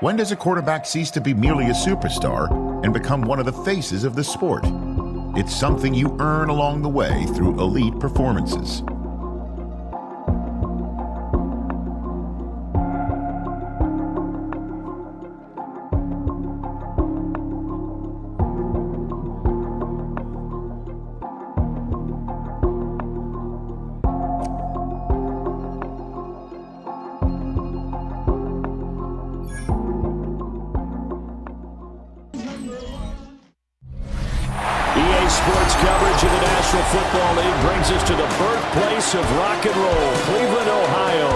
When does a quarterback cease to be merely a superstar and become one of the faces of the sport? It's something you earn along the way through elite performances. Sports coverage of the National Football League brings us to the birthplace of rock and roll, Cleveland, Ohio,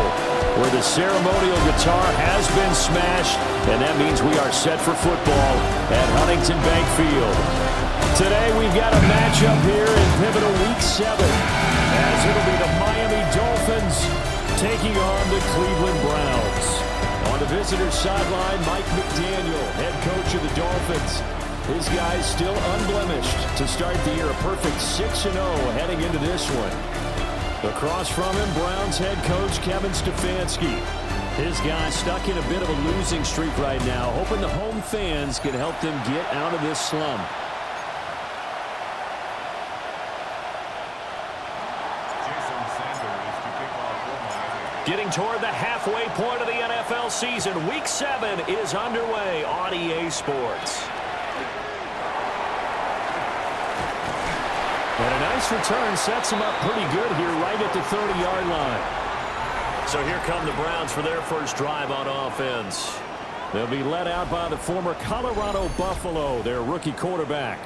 where the ceremonial guitar has been smashed, and that means we are set for football at Huntington Bank Field. Today we've got a matchup here in pivotal Week 7, as it'll be the Miami Dolphins taking on the Cleveland Browns. On the visitor's sideline, Mike McDaniel, head coach of the Dolphins. His guys still unblemished to start the year, a perfect 6-0 heading into this one. Across from him, Browns head coach Kevin Stefanski. His guys stuck in a bit of a losing streak right now, hoping the home fans can help them get out of this slump. Getting toward the halfway point of the NFL season, Week 7 is underway on EA Sports. And a nice return sets them up pretty good here right at the 30-yard line. So here come the Browns for their first drive on offense. They'll be led out by the former Colorado Buffalo, their rookie quarterback.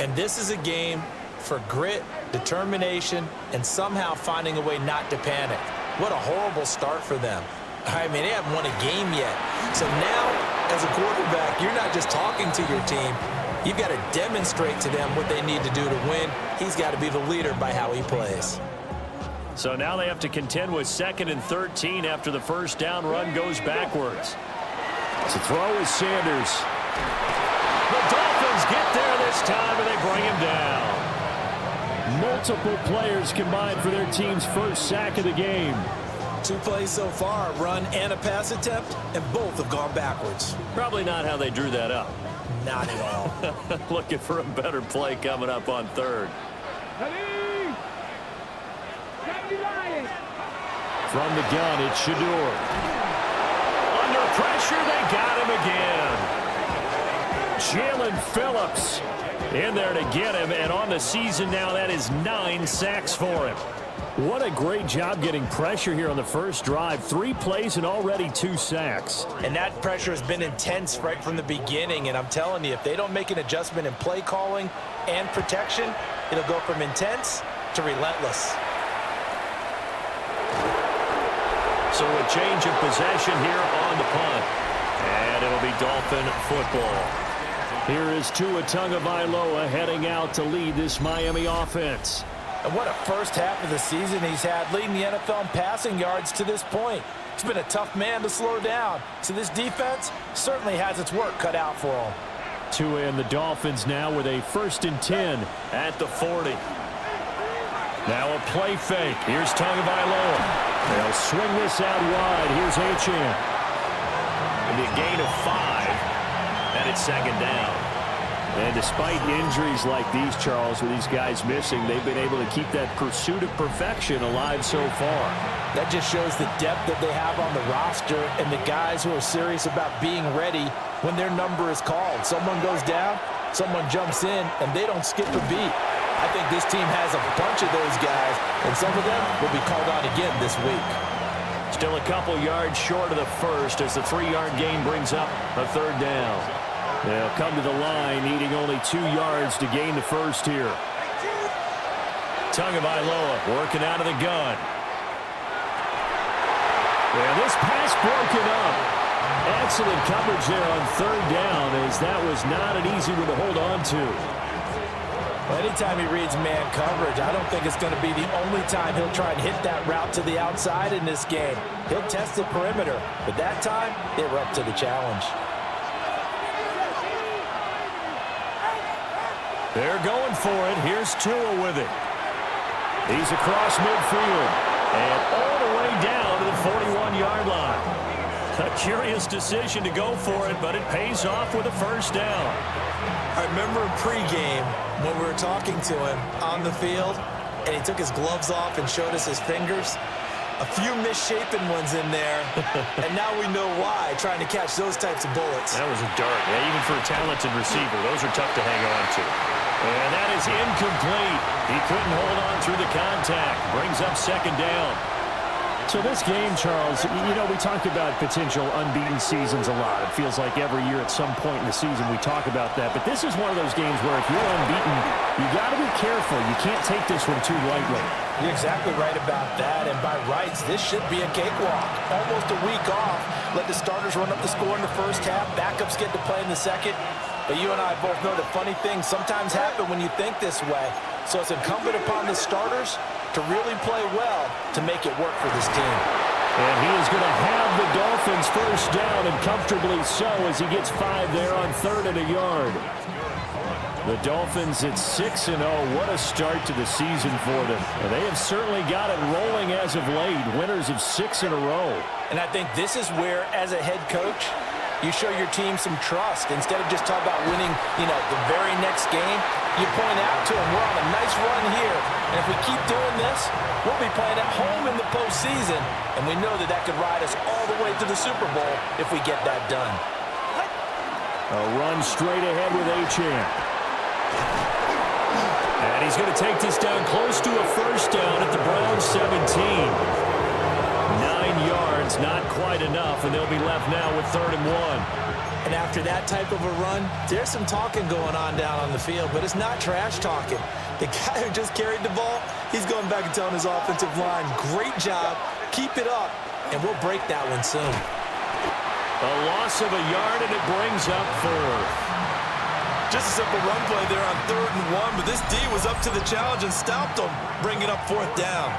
And this is a game for grit, determination, and somehow finding a way not to panic. What a horrible start for them. I mean, they haven't won a game yet. So now, as a quarterback, you're not just talking to your team. You've got to demonstrate to them what they need to do to win. He's got to be the leader by how he plays. So now they have to contend with 2nd and 13 after the first down run goes backwards. To throw is Sanders. The Dolphins get there this time, and they bring him down. Multiple players combined for their team's first sack of the game. 2 plays so far, a run and a pass attempt, and both have gone backwards. Probably not how they drew that up. Not at all. Looking for a better play coming up on 3rd. From the gun, it's Shador. Under pressure, they got him again. Jalen Phillips in there to get him, and on the season now, that is 9 sacks for him. What a great job getting pressure here on the first drive. 3 plays and already 2 sacks. And that pressure has been intense right from the beginning. And I'm telling you, if they don't make an adjustment in play calling and protection, it'll go from intense to relentless. So a change of possession here on the punt. And it'll be Dolphin football. Here is Tua Tagovailoa heading out to lead this Miami offense. And what a first half of the season he's had, leading the NFL in passing yards to this point. He's been a tough man to slow down. So this defense certainly has its work cut out for him. Tua and the Dolphins now with a 1st and 10 at the 40. Now a play fake. Here's Tagovailoa. They'll swing this out wide. Here's Achane. It'll be a gain of 5. And it's 2nd down. And despite injuries like these, Charles, with these guys missing, they've been able to keep that pursuit of perfection alive so far. That just shows the depth that they have on the roster and the guys who are serious about being ready when their number is called. Someone goes down, someone jumps in, and they don't skip a beat. I think this team has a bunch of those guys, and some of them will be called on again this week. Still a couple yards short of the first as the 3-yard gain brings up a 3rd down. They'll come to the line, needing only 2 yards to gain the first here. Tagovailoa working out of the gun. And this pass broken up. Excellent coverage there on 3rd down, as that was not an easy one to hold on to. Well, anytime he reads man coverage, I don't think it's going to be the only time he'll try and hit that route to the outside in this game. He'll test the perimeter, but that time, they were up to the challenge. They're going for it. Here's Tua with it. He's across midfield and all the way down to the 41-yard line. A curious decision to go for it, but it pays off with a first down. I remember in pregame when we were talking to him on the field, and he took his gloves off and showed us his fingers. A few misshapen ones in there, and now we know why, trying to catch those types of bullets. That was a dart. Yeah, even for a talented receiver, those are tough to hang on to. And that is incomplete. He couldn't hold on through the contact. Brings up second down. So this game, Charles, you know, we talk about potential unbeaten seasons a lot. It feels like every year at some point in the season we talk about that. But this is one of those games where if you're unbeaten, you got to be careful. You can't take this one too lightly. You're exactly right about that, and by rights, this should be a cakewalk. Almost a week off. Let the starters run up the score in the first half. Backups get to play in the second. But you and I both know that funny things sometimes happen when you think this way. So it's incumbent upon the starters to really play well to make it work for this team. And he is going to have the Dolphins first down, and comfortably so, as he gets 5 there on 3rd and a yard. The Dolphins at 6-0. What a start to the season for them. And they have certainly got it rolling as of late. Winners of 6 in a row. And I think this is where, as a head coach, you show your team some trust. Instead of just talking about winning, the very next game, you point out to them, we're on a nice run here. And if we keep doing this, we'll be playing at home in the postseason. And we know that could ride us all the way to the Super Bowl if we get that done. A run straight ahead with Achane. And he's going to take this down close to a first down at the Browns 17. 9 yards, not quite enough, and they'll be left now with 3rd and 1. And after that type of a run, there's some talking going on down on the field, but it's not trash talking. The guy who just carried the ball, he's going back and telling his offensive line, great job, keep it up, and we'll break that one soon. A loss of a yard, and it brings up 4th. Just a simple run play there on 3rd and 1, but this D was up to the challenge and stopped him, bringing up 4th down.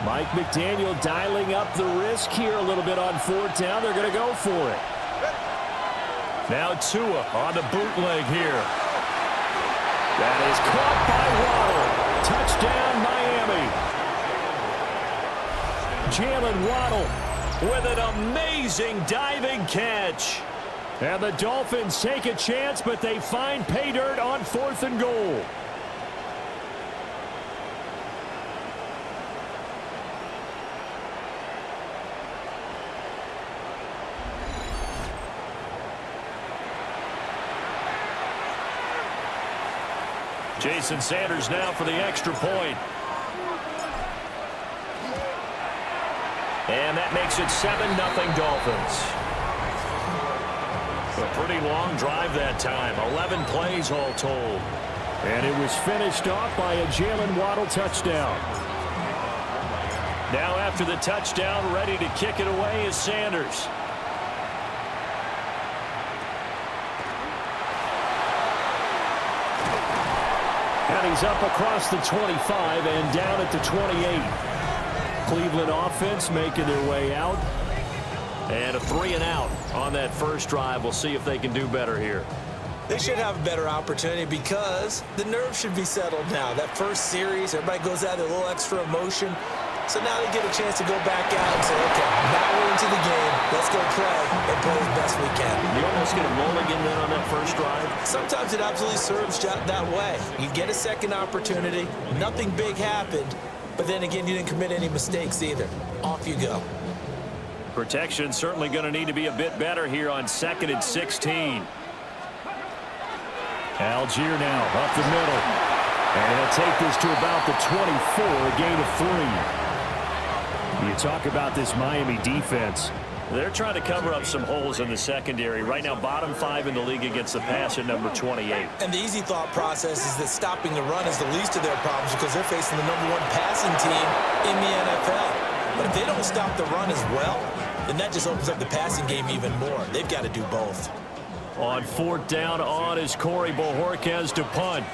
Mike McDaniel dialing up the risk here a little bit on 4th down. They're going to go for it. Now Tua on the bootleg here. That is caught by Waddle. Touchdown, Miami. Jalen Waddle with an amazing diving catch. And the Dolphins take a chance, but they find pay dirt on 4th and goal. Jason Sanders now for the extra point. And that makes it 7-0 Dolphins. A pretty long drive that time. 11 plays all told. And it was finished off by a Jalen Waddle touchdown. Now after the touchdown, ready to kick it away is Sanders. And he's up across the 25 and down at the 28. Cleveland offense making their way out. And a 3-and-out on that first drive. We'll see if they can do better here. They should have a better opportunity because the nerves should be settled now. That first series, everybody goes out with a little extra emotion. So now they get a chance to go back out and say, okay, now we're into the game. Let's go play and play as best we can. You almost get a mulligan then on that first drive? Sometimes it absolutely serves that way. You get a second opportunity. Nothing big happened. But then again, you didn't commit any mistakes either. Off you go. Protection certainly going to need to be a bit better here on 2nd and 16. Algier now up the middle. And he'll take this to about the 24, a gain of 3. You talk about this Miami defense. They're trying to cover up some holes in the secondary. Right now, bottom 5 in the league against the pass at number 28. And the easy thought process is that stopping the run is the least of their problems because they're facing the number 1 passing team in the NFL. But if they don't stop the run as well, then that just opens up the passing game even more. They've got to do both. On 4th down on is Corey Bojorquez to punt.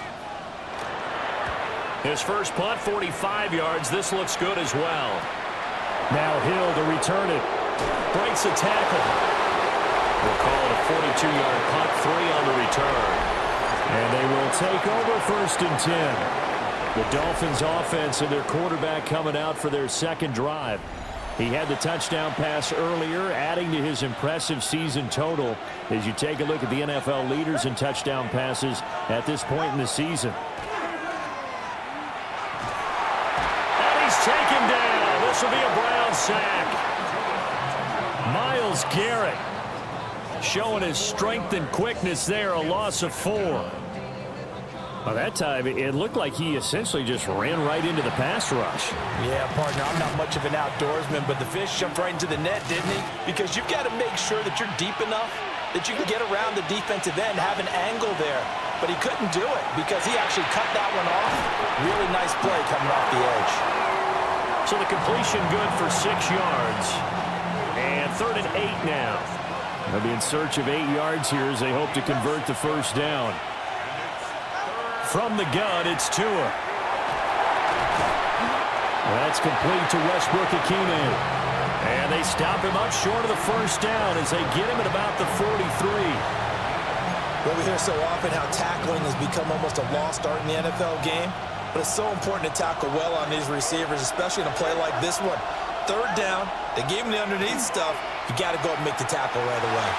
His first punt, 45 yards. This looks good as well. Now Hill to return it. Breaks a tackle. We'll call it a 42-yard punt, 3 on the return. And they will take over 1st and 10. The Dolphins offense and their quarterback coming out for their second drive. He had the touchdown pass earlier, adding to his impressive season total as you take a look at the NFL leaders in touchdown passes at this point in the season. And he's taken down. This will be a Brown sack. Myles Garrett showing his strength and quickness there, a loss of 4. Well, that time, it looked like he essentially just ran right into the pass rush. Yeah, partner, I'm not much of an outdoorsman, but the fish jumped right into the net, didn't he? Because you've got to make sure that you're deep enough that you can get around the defensive end, have an angle there. But he couldn't do it because he actually cut that one off. Really nice play coming off the edge. So the completion good for 6 yards. And 3rd and 8 now. They'll be in search of 8 yards here as they hope to convert the first down. From the gun, it's Tua. That's complete to Westbrook-Ikhine. And they stop him up short of the first down as they get him at about the 43. Well, we hear so often how tackling has become almost a lost art in the NFL game. But it's so important to tackle well on these receivers, especially in a play like this one. 3rd down, they gave him the underneath stuff. You got to go up and make the tackle right away.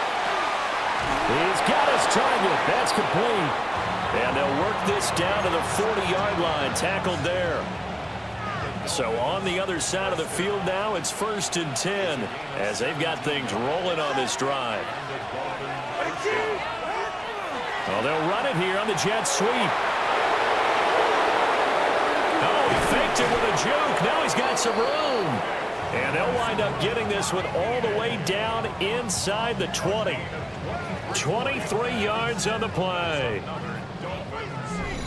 He's got his target. That's complete. And they'll work this down to the 40-yard line, tackled there. So on the other side of the field now, it's 1st and 10 as they've got things rolling on this drive. Well, they'll run it here on the jet sweep. Oh, he faked it with a juke. Now he's got some room. And they'll wind up getting this one all the way down inside the 20. 23 yards on the play.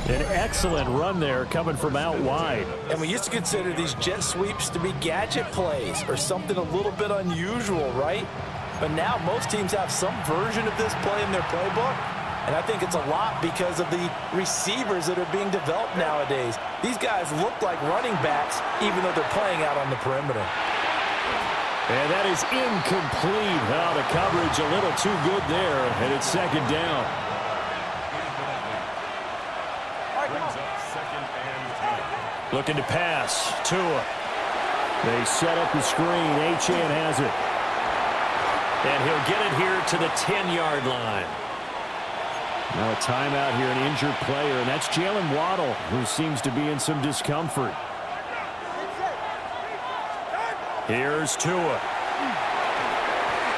An excellent run there coming from out wide. And we used to consider these jet sweeps to be gadget plays or something a little bit unusual, right? But now most teams have some version of this play in their playbook. And I think it's a lot because of the receivers that are being developed nowadays. These guys look like running backs even though they're playing out on the perimeter. And that is incomplete. Oh, the coverage a little too good there, and it's 2nd down. Looking to pass. Tua. They set up the screen. Achane has it. And he'll get it here to the 10-yard line. Now a timeout here, an injured player, and that's Jalen Waddle, who seems to be in some discomfort. Here's Tua.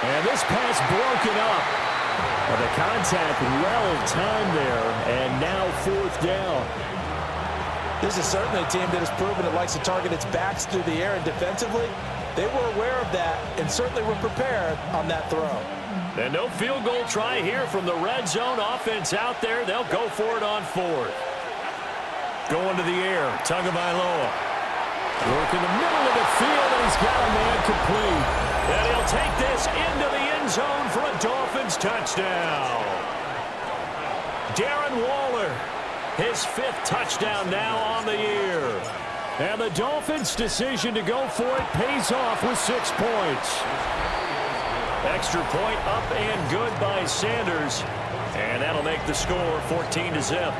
And this pass broken up. Well, the contact well-timed there, and now 4th down. This is certainly a team that has proven it likes to target its backs through the air, and defensively, they were aware of that and certainly were prepared on that throw. And no field goal try here from the red zone offense out there. They'll go for it on 4th. Going to the air, Tagovailoa. Work in the middle of the field, and he's got a man complete. And he'll take this into the end zone for a Dolphins touchdown. Darren Waller, his 5th touchdown now on the year. And the Dolphins' decision to go for it pays off with 6 points. Extra point up and good by Sanders. And that'll make the score 14-0.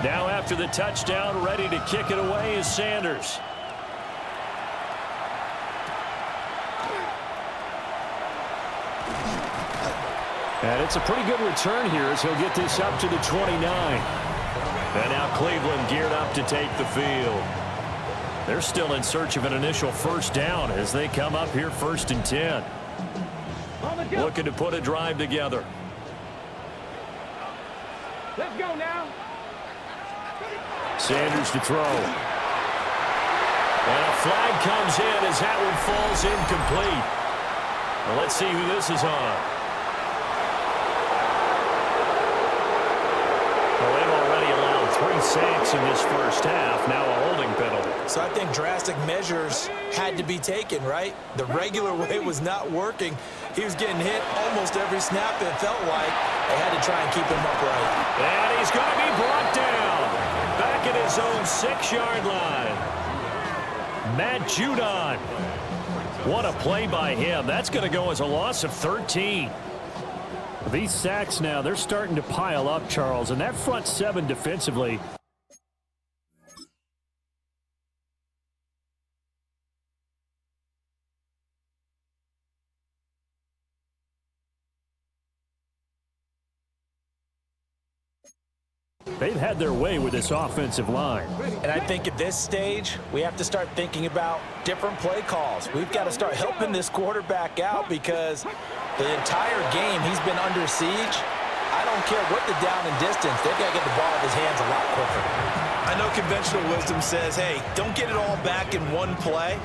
Now after the touchdown, ready to kick it away is Sanders. And it's a pretty good return here as he'll get this up to the 29. And now Cleveland geared up to take the field. They're still in search of an initial first down as they come up here 1st and 10. Looking to put a drive together. Let's go now. Sanders to throw. And a flag comes in as that one falls incomplete. Well, let's see who this is on. Well, they've already allowed 3 sacks in this first half. Now a holding penalty. So I think drastic measures had to be taken, right? The regular way was not working. He was getting hit almost every snap, it felt like. They had to try and keep him upright. And he's going to be brought down. Back at his own 6-yard line. Matt Judon. What a play by him. That's going to go as a loss of 13. These sacks now, they're starting to pile up, Charles, and that front seven defensively. They've had their way with this offensive line. And I think at this stage, we have to start thinking about different play calls. We've got to start helping this quarterback out because the entire game he's been under siege. I don't care what the down and distance. They've got to get the ball in his hands a lot quicker. I know conventional wisdom says, hey, don't get it all back in one play.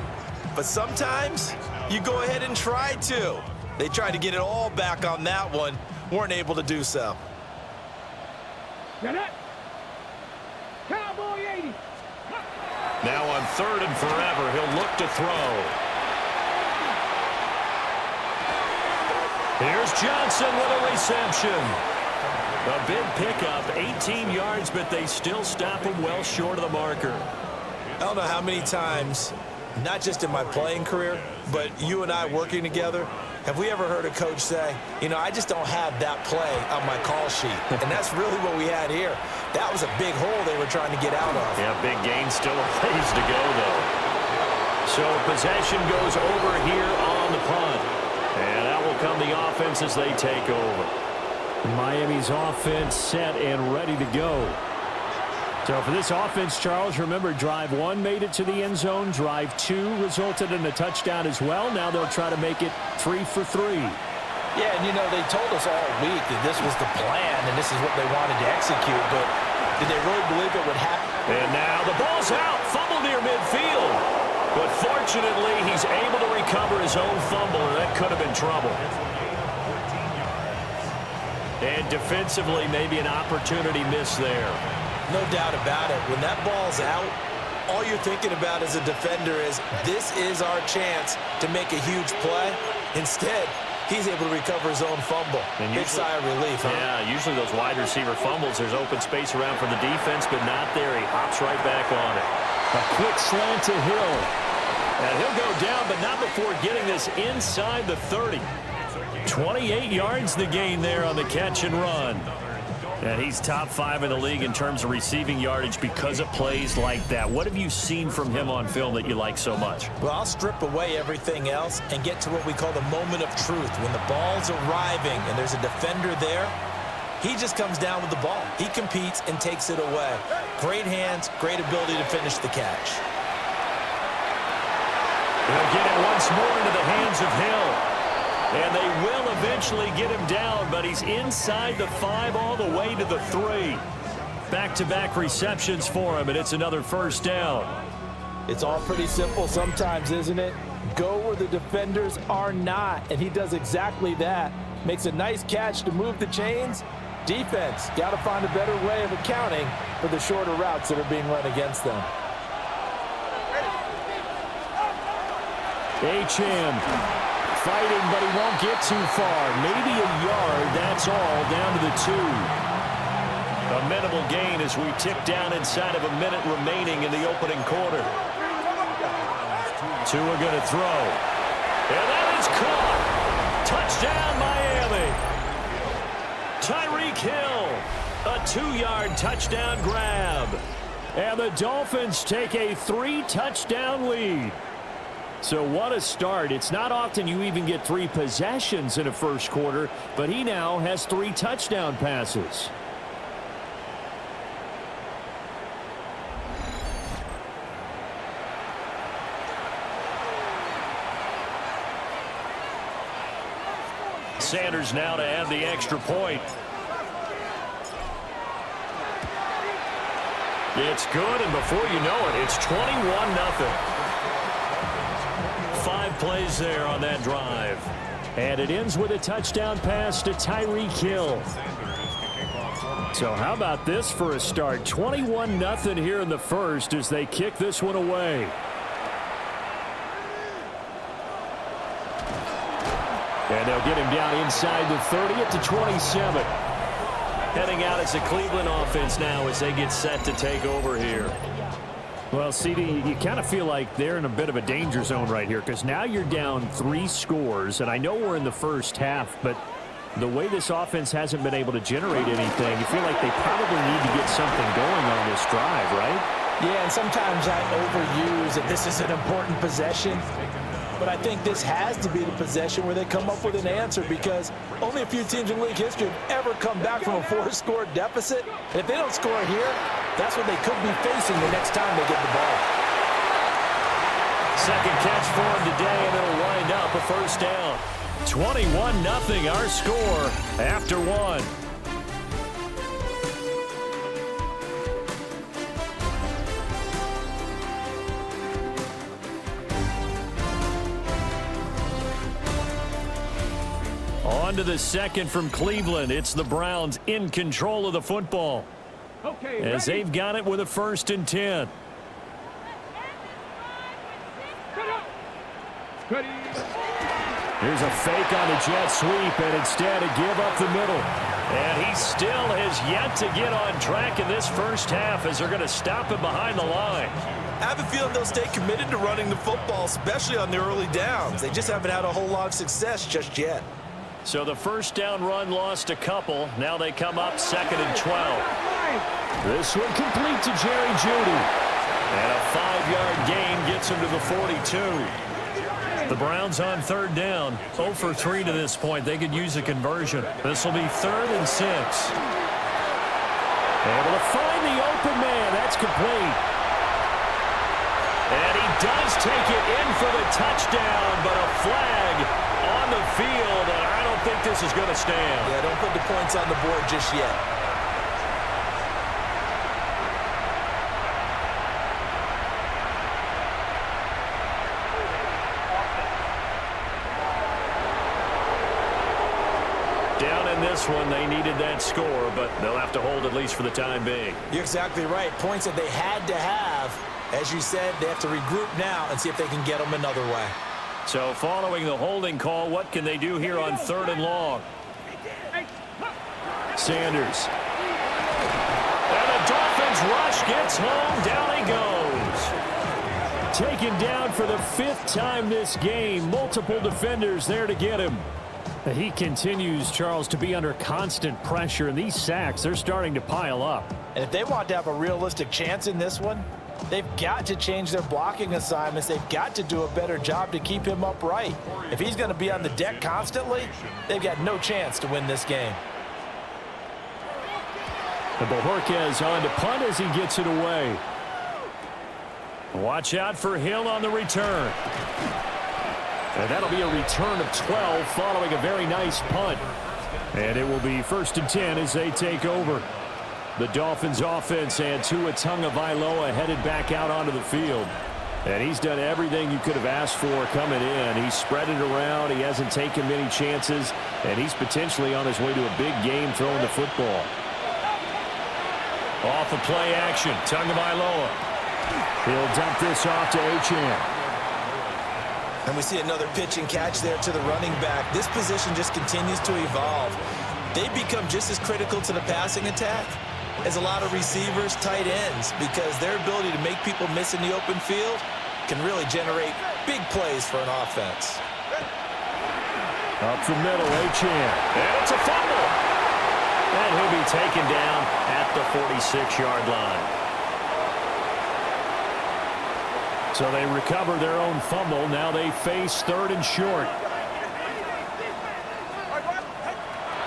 But sometimes you go ahead and try to. They tried to get it all back on that one. Weren't able to do so. Cowboy 80. Now on 3rd and forever, he'll look to throw. Here's Johnson with a reception. A big pickup, 18 yards, but they still stop him well short of the marker. I don't know how many times, not just in my playing career, but you and I working together, have we ever heard a coach say, you know, I just don't have that play on my call sheet. And that's really what we had here. That was a big hole they were trying to get out of. Yeah, big gain, still a ways to go, though. So possession goes over here on the punt. And out will come the offense as they take over. Miami's offense set and ready to go. So for this offense, Charles, remember, drive 1 made it to the end zone. Drive 2 resulted in a touchdown as well. Now they'll try to make it 3 for 3. Yeah, and you know, they told us all week that this was the plan and this is what they wanted to execute, but did they really believe it would happen? And now the ball's out, fumble near midfield. But fortunately, he's able to recover his own fumble, and that could have been trouble. And defensively, maybe an opportunity missed there. No doubt about it. When that ball's out, all you're thinking about as a defender is, this is our chance to make a huge play. Instead, he's able to recover his own fumble. And big sigh of relief, huh? Yeah, usually those wide receiver fumbles, there's open space around for the defense, but not there. He hops right back on it. A quick slant to Hill. And he'll go down, but not before getting this inside the 30. 28 yards the gain there on the catch and run. And he's top 5 in the league in terms of receiving yardage because of plays like that. What have you seen from him on film that you like so much? Well, I'll strip away everything else and get to what we call the moment of truth. When the ball's arriving and there's a defender there, he just comes down with the ball. He competes and takes it away. Great hands, great ability to finish the catch. They'll get it once more into the hands of Hill. And they will eventually get him down, but he's inside the 5 all the way to the 3. Back-to-back receptions for him, and it's another first down. It's all pretty simple sometimes, isn't it? Go where the defenders are not, and he does exactly that. Makes a nice catch to move the chains. Defense, got to find a better way of accounting for the shorter routes that are being run against them. H.M. fighting, but he won't get too far. Maybe a yard, that's all, down to the 2. A minimal gain as we tick down inside of a minute remaining in the opening quarter. Tua going to throw. And that is caught. Touchdown, Miami. Tyreek Hill, a 2-yard touchdown grab. And the Dolphins take a 3-touchdown lead. So what a start. It's not often you even get 3 possessions in a first quarter, but he now has 3 touchdown passes. Sanders now to add the extra point. It's good, and before you know it, it's 21-0. 5 plays there on that drive. And it ends with a touchdown pass to Tyreek Hill. So how about this for a start? 21-0 here in the first as they kick this one away. And they'll get him down inside the 30 at the 27. Heading out as a Cleveland offense now as they get set to take over here. Well, CD, you kind of feel like they're in a bit of a danger zone right here because now you're down 3 scores, and I know we're in the first half, but the way this offense hasn't been able to generate anything, you feel like they probably need to get something going on this drive, right? Yeah, and sometimes I overuse that this is an important possession. But I think this has to be the possession where they come up with an answer, because only a few teams in league history have ever come back from a 4-score deficit. And if they don't score here, that's what they could be facing the next time they get the ball. Second catch for him today, and it'll wind up a first down. 21-0 our score after one. On to the second from Cleveland. It's the Browns in control of the football. As they've got it with a 1st and 10. Here's a fake on the jet sweep, and instead a give up the middle. And he still has yet to get on track in this first half, as they're going to stop him behind the line. I have a feeling they'll stay committed to running the football, especially on the early downs. They just haven't had a whole lot of success just yet. So the first down run lost a couple. Now they come up 2nd and 12. This one complete to Jerry Jeudy. And a 5-yard gain gets him to the 42. The Browns on 3rd down. 0 for 3 to this point. They could use a conversion. This will be 3rd and 6. Able to find the open man. That's complete. And he does take it in for the touchdown, but a flag on the field, and I don't think this is going to stand. Yeah, don't put the points on the board just yet. Down in this one, they needed that score, but they'll have to hold at least for the time being. You're exactly right. Points that they had to have. As you said, they have to regroup now and see if they can get them another way. So following the holding call, what can they do here on 3rd and long? Sanders. And the Dolphins rush gets home. Down he goes. Taken down for the 5th time this game. Multiple defenders there to get him. He continues, Charles, to be under constant pressure, and these sacks, they're starting to pile up. And if they want to have a realistic chance in this one, they've got to change their blocking assignments. They've got to do a better job to keep him upright. If he's going to be on the deck constantly, they've got no chance to win this game. And Bojorquez on to punt as he gets it away. Watch out for Hill on the return. And that'll be a return of 12 following a very nice punt. And it will be 1st and 10 as they take over. The Dolphins offense and Tua Tagovailoa headed back out onto the field. And he's done everything you could have asked for coming in. He's spread it around. He hasn't taken many chances. And he's potentially on his way to a big game throwing the football. Off of play action, Tagovailoa. He'll dump this off to Achane. And we see another pitch and catch there to the running back. This position just continues to evolve. They become just as critical to the passing attack as a lot of receivers, tight ends, because their ability to make people miss in the open field can really generate big plays for an offense. Up the middle, Achane. And it's a fumble. And he'll be taken down at the 46-yard line. So they recover their own fumble. Now they face 3rd and short.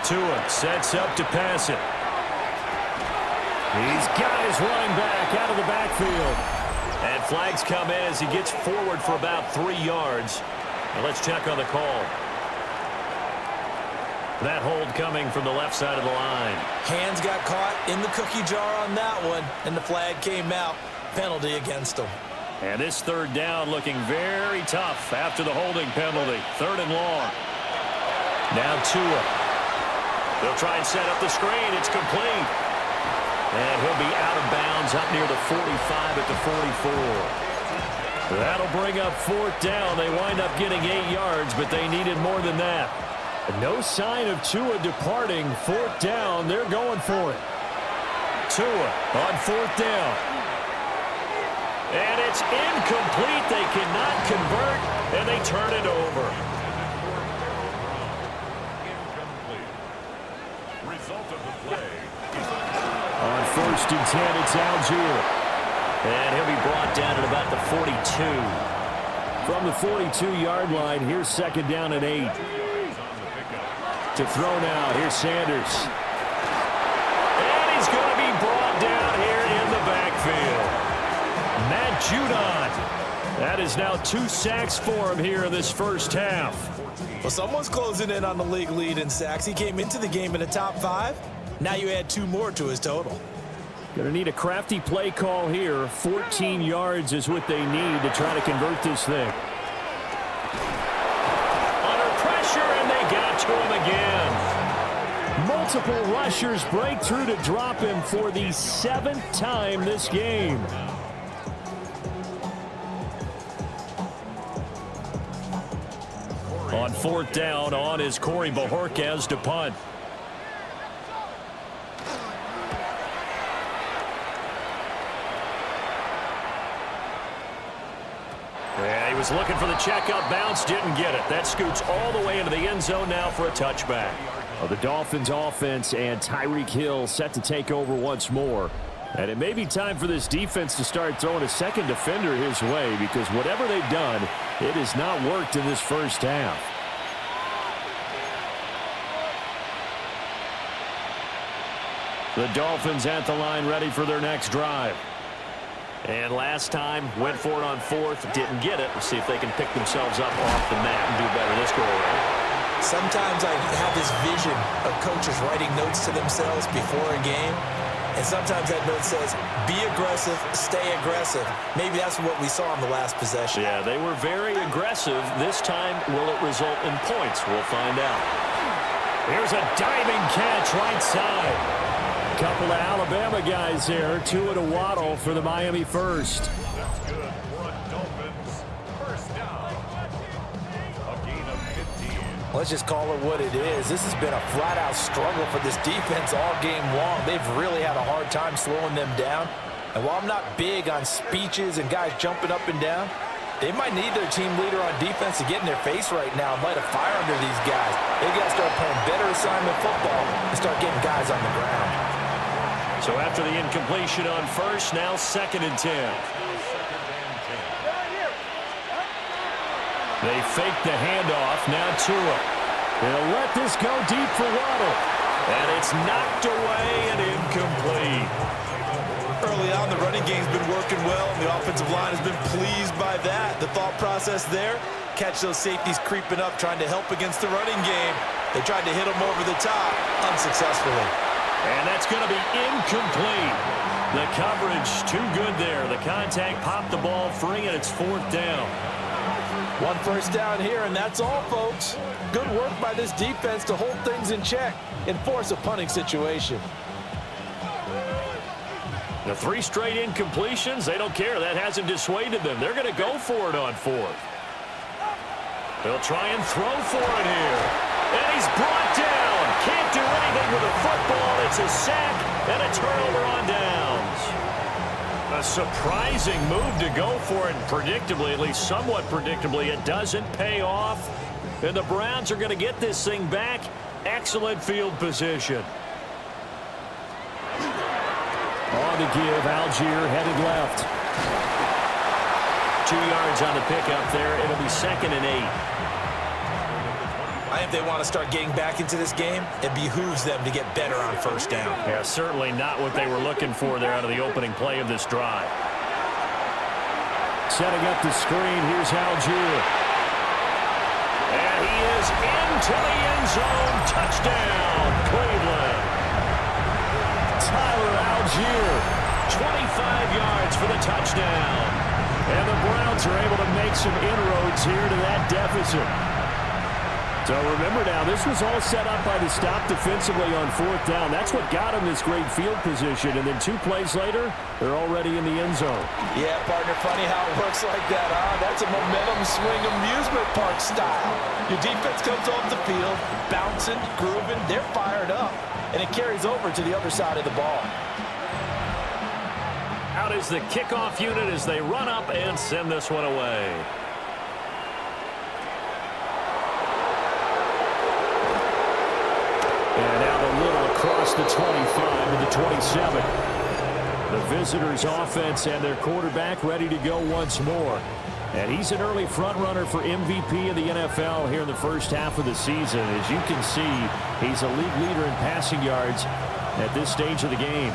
Tua sets up to pass it. He's got his running back out of the backfield. And flags come in as he gets forward for about 3 yards. Now let's check on the call. That hold coming from the left side of the line. Hands got caught in the cookie jar on that one, and the flag came out. Penalty against them. And this 3rd down looking very tough after the holding penalty. 3rd and long. Now Tua. They'll try and set up the screen. It's complete. And he'll be out of bounds up near the 45 at the 44. That'll bring up 4th down. They wind up getting 8 yards, but they needed more than that. No sign of Tua departing. 4th down. They're going for it. Tua on 4th down. And it's incomplete. They cannot convert, and they turn it over. On 1st and 10, it's Algier. And he'll be brought down at about the 42. From the 42-yard line, here's 2nd down and 8. To throw now, here's Sanders. And he's going to be brought down here in the backfield. Matt Judon. That is now 2 sacks for him here in this first half. Well, someone's closing in on the league lead in sacks. He came into the game in the top 5. Now you add 2 more to his total. Going to need a crafty play call here. 14 yards is what they need to try to convert this thing. Under pressure, and they got to him again. Multiple rushers break through to drop him for the 7th time this game. On 4th down, on is Corey Bojorquez to punt. Yeah, he was looking for the checkup bounce, didn't get it. That scoots all the way into the end zone now for a touchback. Well, the Dolphins offense and Tyreek Hill set to take over once more. And it may be time for this defense to start throwing a second defender his way, because whatever they've done, it has not worked in this first half. The Dolphins at the line, ready for their next drive. And last time, went for it on 4th, didn't get it. We'll see if they can pick themselves up off the mat and do better this go around. Sometimes I have this vision of coaches writing notes to themselves before a game. And sometimes that note says, be aggressive, stay aggressive. Maybe that's what we saw in the last possession. Yeah, they were very aggressive. This time, will it result in points? We'll find out. Here's a diving catch right side. Couple of Alabama guys there. 2 at a waddle for the Miami first. That's good. Front Dolphins. First down. A gain of 15. Let's just call it what it is. This has been a flat-out struggle for this defense all game long. They've really had a hard time slowing them down. And while I'm not big on speeches and guys jumping up and down, they might need their team leader on defense to get in their face right now and light a fire under these guys. They got to start playing better assignment football and start getting guys on the ground. So after the incompletion on 1st, now 2nd and 10. They fake the handoff. Now Tua. They'll let this go deep for Waddle. And it's knocked away and incomplete. Early on, the running game's been working well, and the offensive line has been pleased by that. The thought process there, catch those safeties creeping up, trying to help against the running game. They tried to hit them over the top, unsuccessfully. And that's going to be incomplete. The coverage too good there. The contact popped the ball free, and it's 4th down. 1 first down here, and that's all, folks. Good work by this defense to hold things in check and force a punting situation. The 3 straight incompletions, they don't care. That hasn't dissuaded them. They're going to go for it on 4th. They'll try and throw for it here. And he's brought down. Can't do anything with a football. It's a sack and a turnover on downs. A surprising move to go for it. Predictably, at least somewhat predictably, it doesn't pay off. And the Browns are going to get this thing back. Excellent field position. On the give, Algier headed left. 2 yards on the pickup there. It'll be 2nd and 8. I think they want to start getting back into this game. It behooves them to get better on 1st down. Yeah, certainly not what they were looking for there out of the opening play of this drive. Setting up the screen, here's Algier. And he is into the end zone. Touchdown, Cleveland. Tyler Algier, 25 yards for the touchdown. And the Browns are able to make some inroads here to that deficit. So remember now, this was all set up by the stop defensively on 4th down. That's what got them this great field position. And then 2 plays later, they're already in the end zone. Yeah, partner, funny how it works like that, huh? That's a momentum swing amusement park style. Your defense comes off the field, bouncing, grooving, they're fired up, and it carries over to the other side of the ball. Out is the kickoff unit as they run up and send this one away. And out a little across the 25 to the 27. The visitors' offense and their quarterback ready to go once more. And he's an early front-runner for MVP of the NFL here in the first half of the season. As you can see, he's a league leader in passing yards at this stage of the game.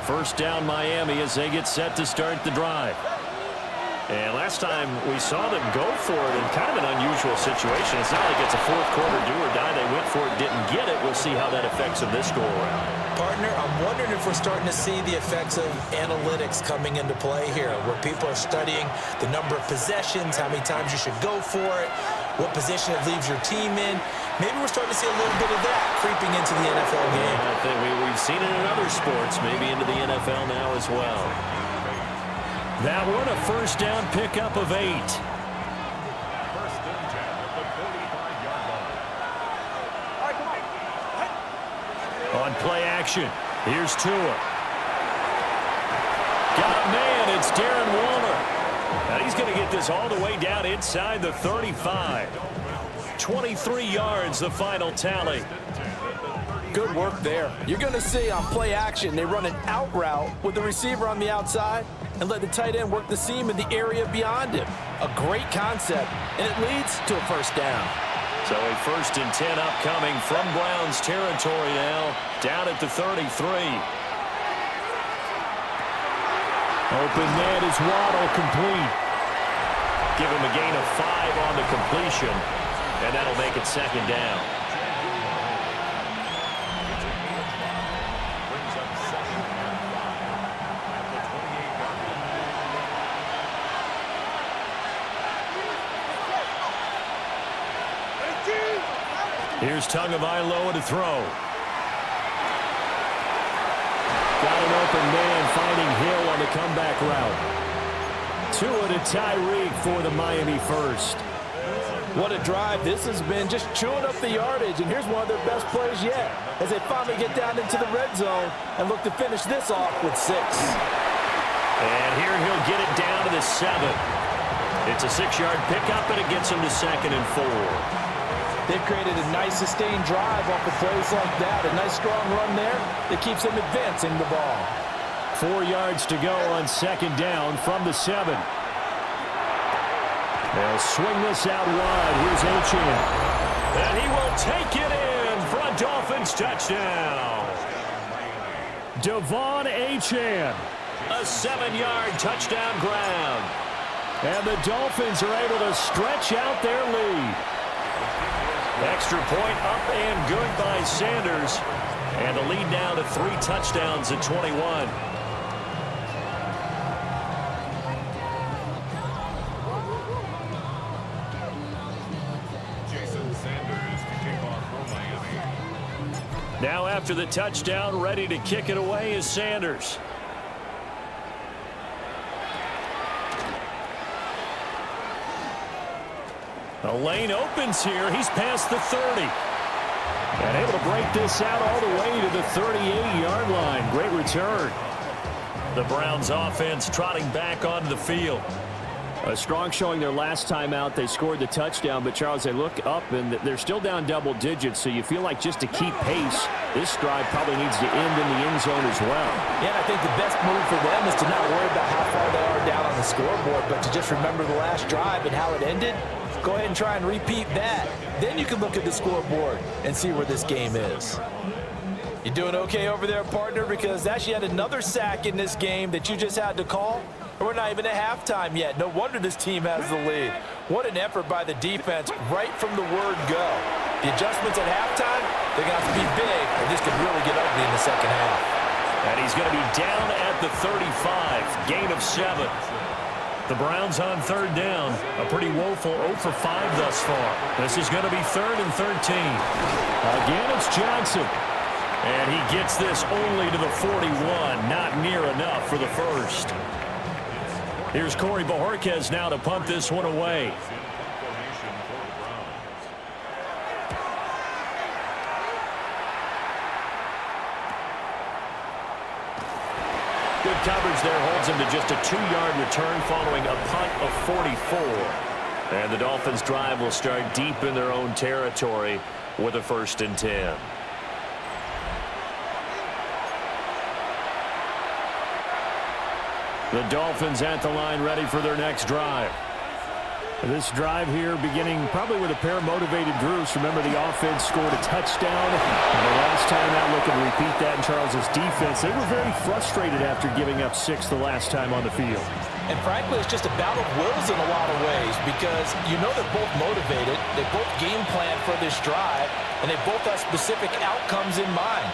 First down Miami as they get set to start the drive. And last time we saw them go for it in kind of an unusual situation. It's not like it's a fourth quarter do or die. They went for it, didn't get it. We'll see how that affects them this go-around. Partner, I'm wondering if we're starting to see the effects of analytics coming into play here, where people are studying the number of possessions, how many times you should go for it, what position it leaves your team in. Maybe we're starting to see a little bit of that creeping into the NFL game. I think we've seen it in other sports, maybe into the NFL now as well. That one a first down pickup of 8. First and 10 at the 45-yard line. On play action, here's Tua. Got a man, it's Darren Waller. And he's going to get this all the way down inside the 35. 23 yards, the final tally. Good work there. You're going to see on play action, they run an out route with the receiver on the outside and let the tight end work the seam in the area beyond him. A great concept, and it leads to a first down. So a first and 10 upcoming from Browns territory now, down at the 33. Open man is Waddle, complete. Give him a gain of 5 on the completion, and that'll make it second down. Brings up second and 5 at the 28-yard line. Here's Tagovailoa to throw. Got an open man finding Hill on the comeback route. Tua to Tyreek for the Miami first. What a drive this has been, just chewing up the yardage, and here's one of their best plays yet as they finally get down into the red zone and look to finish this off with 6. And here he'll get it down to the 7. It's a 6-yard pickup, and it gets him to second and 4. They've created a nice sustained drive off of plays like that. A nice strong run there that keeps them advancing the ball. 4 yards to go on second down from the 7. They'll swing this out wide. Here's Achane. And he will take it in for a Dolphins touchdown. Devon Achane. A 7-yard touchdown ground. And the Dolphins are able to stretch out their lead. Extra point up and good by Sanders. And the lead now to 3 touchdowns at 21. Now after the touchdown, ready to kick it away is Sanders. The lane opens here. He's past the 30. And able to break this out all the way to the 38-yard line. Great return. The Browns offense trotting back onto the field. A strong showing their last time out. They scored the touchdown, but Charles, they look up and they're still down double digits, so you feel like just to keep pace, this drive probably needs to end in the end zone as well. Yeah, I think the best move for them is to not worry about how far they are down on the scoreboard, but to just remember the last drive and how it ended. Go ahead and try and repeat that. Then you can look at the scoreboard and see where this game is. You doing okay over there, partner? Because that's yet another sack in this game that you just had to call. We're not even at halftime yet. No wonder this team has the lead. What an effort by the defense right from the word go. The adjustments at halftime, they're going to have to be big, or this could really get ugly in the second half. And he's going to be down at the 35, gain of 7. The Browns on third down, a pretty woeful 0 for 5 thus far. This is going to be 3rd and 13. Again, it's Johnson. And he gets this only to the 41, not near enough for the first. Here's Corey Bojorquez now to punt this one away. Good coverage there holds him to just a 2-yard return following a punt of 44. And the Dolphins drive will start deep in their own territory with a 1st and 10. The Dolphins at the line ready for their next drive. This drive here beginning probably with a pair of motivated Drews. Remember, the offense scored a touchdown. And the last time out, looking to repeat that in Charles's defense. They were very frustrated after giving up 6 the last time on the field. And frankly, it's just a battle of wills in a lot of ways because you know they're both motivated. They both game plan for this drive, and they both have specific outcomes in mind.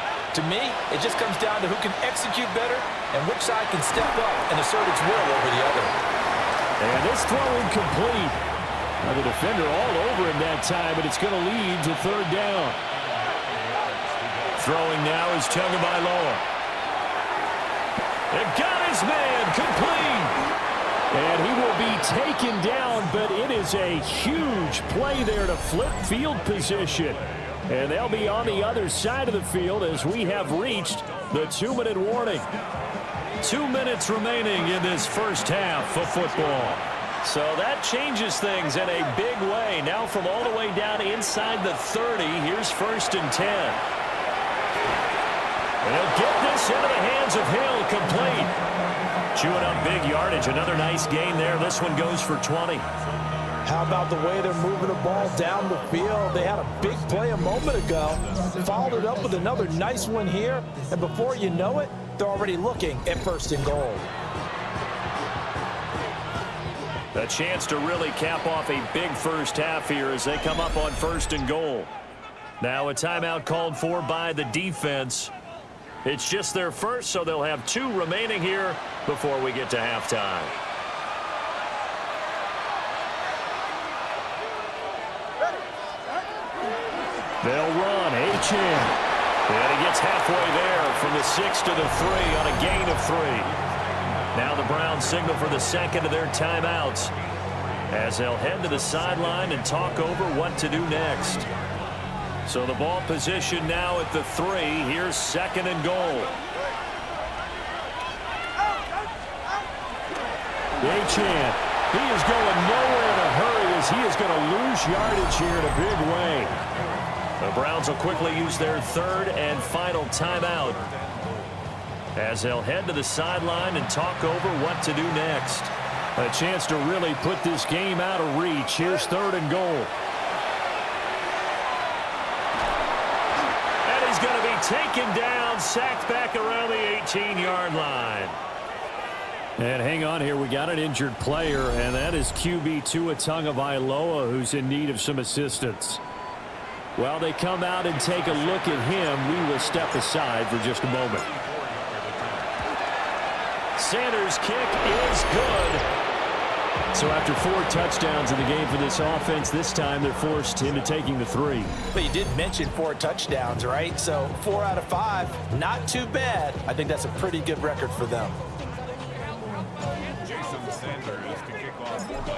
To me, it just comes down to who can execute better and which side can step up and assert its will over the other. And this throw incomplete. Now the defender all over him that time, but it's going to lead to 3rd down. Throwing now is Tagovailoa. It got his man complete. And he will be taken down, but it is a huge play there to flip field position. And they'll be on the other side of the field as we have reached the 2-minute warning. 2 minutes remaining in this first half of football. So that changes things in a big way. Now from all the way down inside the 30, here's 1st and 10. They'll get this into the hands of Hill, complete. Chewing up big yardage. Another nice gain there. This one goes for 20. How about the way they're moving the ball down the field? They had a big play a moment ago, followed it up with another nice one here, and before you know it, they're already looking at 1st and goal. A chance to really cap off a big first half here as they come up on 1st and goal. Now a timeout called for by the defense. It's just their first, so they'll have 2 remaining here before we get to halftime. They'll run. H.M. And he gets halfway there from the 6 to the 3 on a gain of 3. Now the Browns signal for the 2nd of their timeouts as they'll head to the sideline and talk over what to do next. So the ball position now at the 3. Here's 2nd and goal. Achane, he is going nowhere in a hurry as he is going to lose yardage here in a big way. The Browns will quickly use their 3rd and final timeout as they'll head to the sideline and talk over what to do next. A chance to really put this game out of reach. Here's 3rd and goal. And he's going to be taken down, sacked back around the 18-yard line. And hang on here, we got an injured player, and that is QB Tua Tagovailoa, who's in need of some assistance. While they come out and take a look at him, we will step aside for just a moment. Sanders' kick is good. So after 4 touchdowns in the game for this offense, this time they're forced into taking the 3. But you did mention 4 touchdowns, right? So 4 out of 5, not too bad. I think that's a pretty good record for them.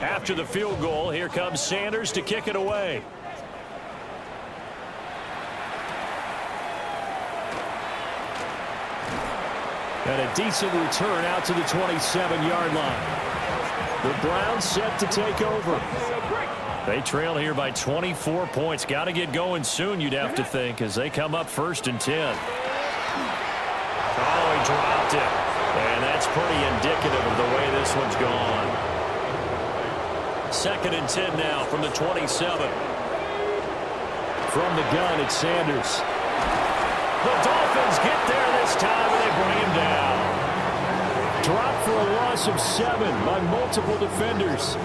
After the field goal, here comes Sanders to kick it away. And a decent return out to the 27-yard line. The Browns set to take over. They trail here by 24 points. Got to get going soon, you'd have to think, as they come up 1st and 10. Oh, he dropped it. And that's pretty indicative of the way this one's gone. 2nd and 10 now from the 27. From the gun, it's Sanders. The Dolphins get there this time, and they bring him down. Dropped for a loss of 7 by multiple defenders.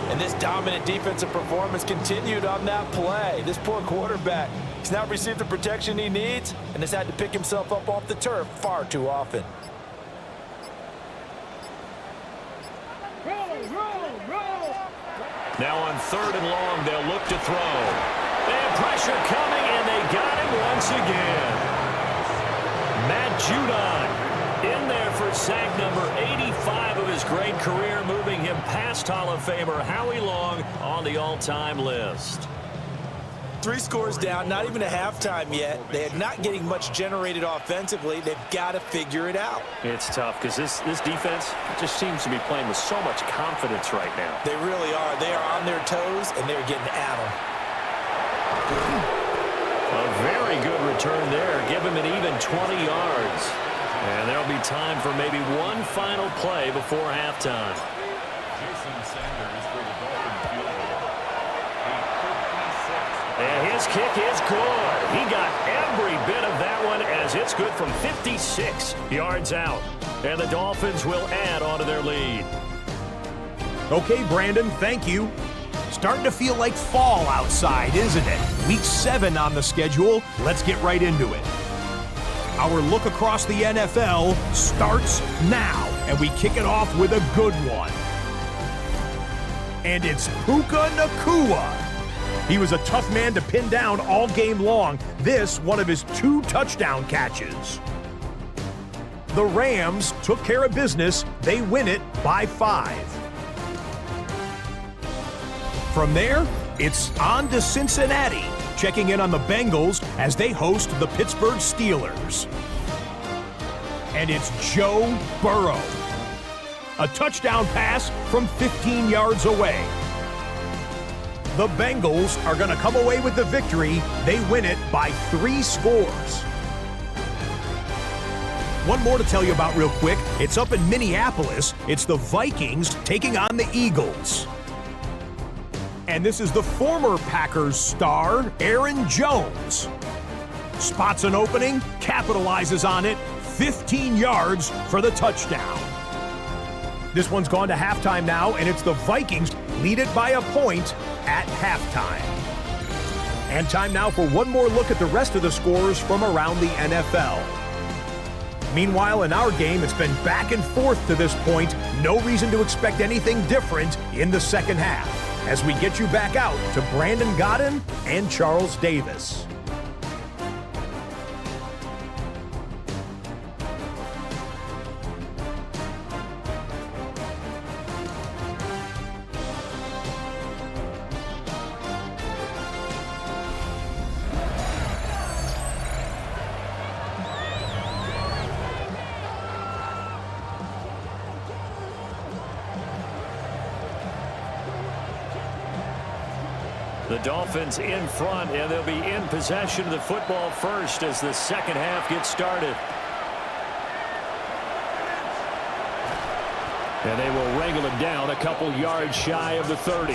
And this dominant defensive performance continued on that play. This poor quarterback has now received the protection he needs and has had to pick himself up off the turf far too often. Now on 3rd and long, they'll look to throw. They have pressure coming, and they got him once again. Matt Judon in there for sack number 85 of his great career, moving him past Hall of Famer Howie Long on the all-time list. 3 scores down, not even a halftime yet. They are not getting much generated offensively. They've got to figure it out. It's tough because this defense just seems to be playing with so much confidence right now. They really are. They are on their toes, and they're getting at them. A very good return there. Give him an even 20 yards. And there'll be time for maybe one final play before halftime. Jason Sanders for the Dolphins field goal. And his kick is good. He got every bit of that one as it's good from 56 yards out. And the Dolphins will add on to their lead. Okay, Brandon, thank you. Starting to feel like fall outside, isn't it? Week 7 on the schedule. Let's get right into it. Our look across the NFL starts now, and we kick it off with a good one. And it's Puka Nacua. He was a tough man to pin down all game long. This, one of his 2 touchdown catches. The Rams took care of business. They win it by 5. From there, it's on to Cincinnati, checking in on the Bengals as they host the Pittsburgh Steelers. And it's Joe Burrow. A touchdown pass from 15 yards away. The Bengals are going to come away with the victory. They win it by 3 scores. One more to tell you about real quick. It's up in Minneapolis. It's the Vikings taking on the Eagles. And this is the former Packers star, Aaron Jones. Spots an opening, capitalizes on it, 15 yards for the touchdown. This one's gone to halftime now, and it's the Vikings lead it by a point at halftime. And time now for one more look at the rest of the scores from around the NFL. Meanwhile, in our game, it's been back and forth to this point. No reason to expect anything different in the second half, as we get you back out to Brandon Godden and Charles Davis. The Dolphins in front, and they'll be in possession of the football first as the second half gets started. And they will wrangle it down a couple yards shy of the 30.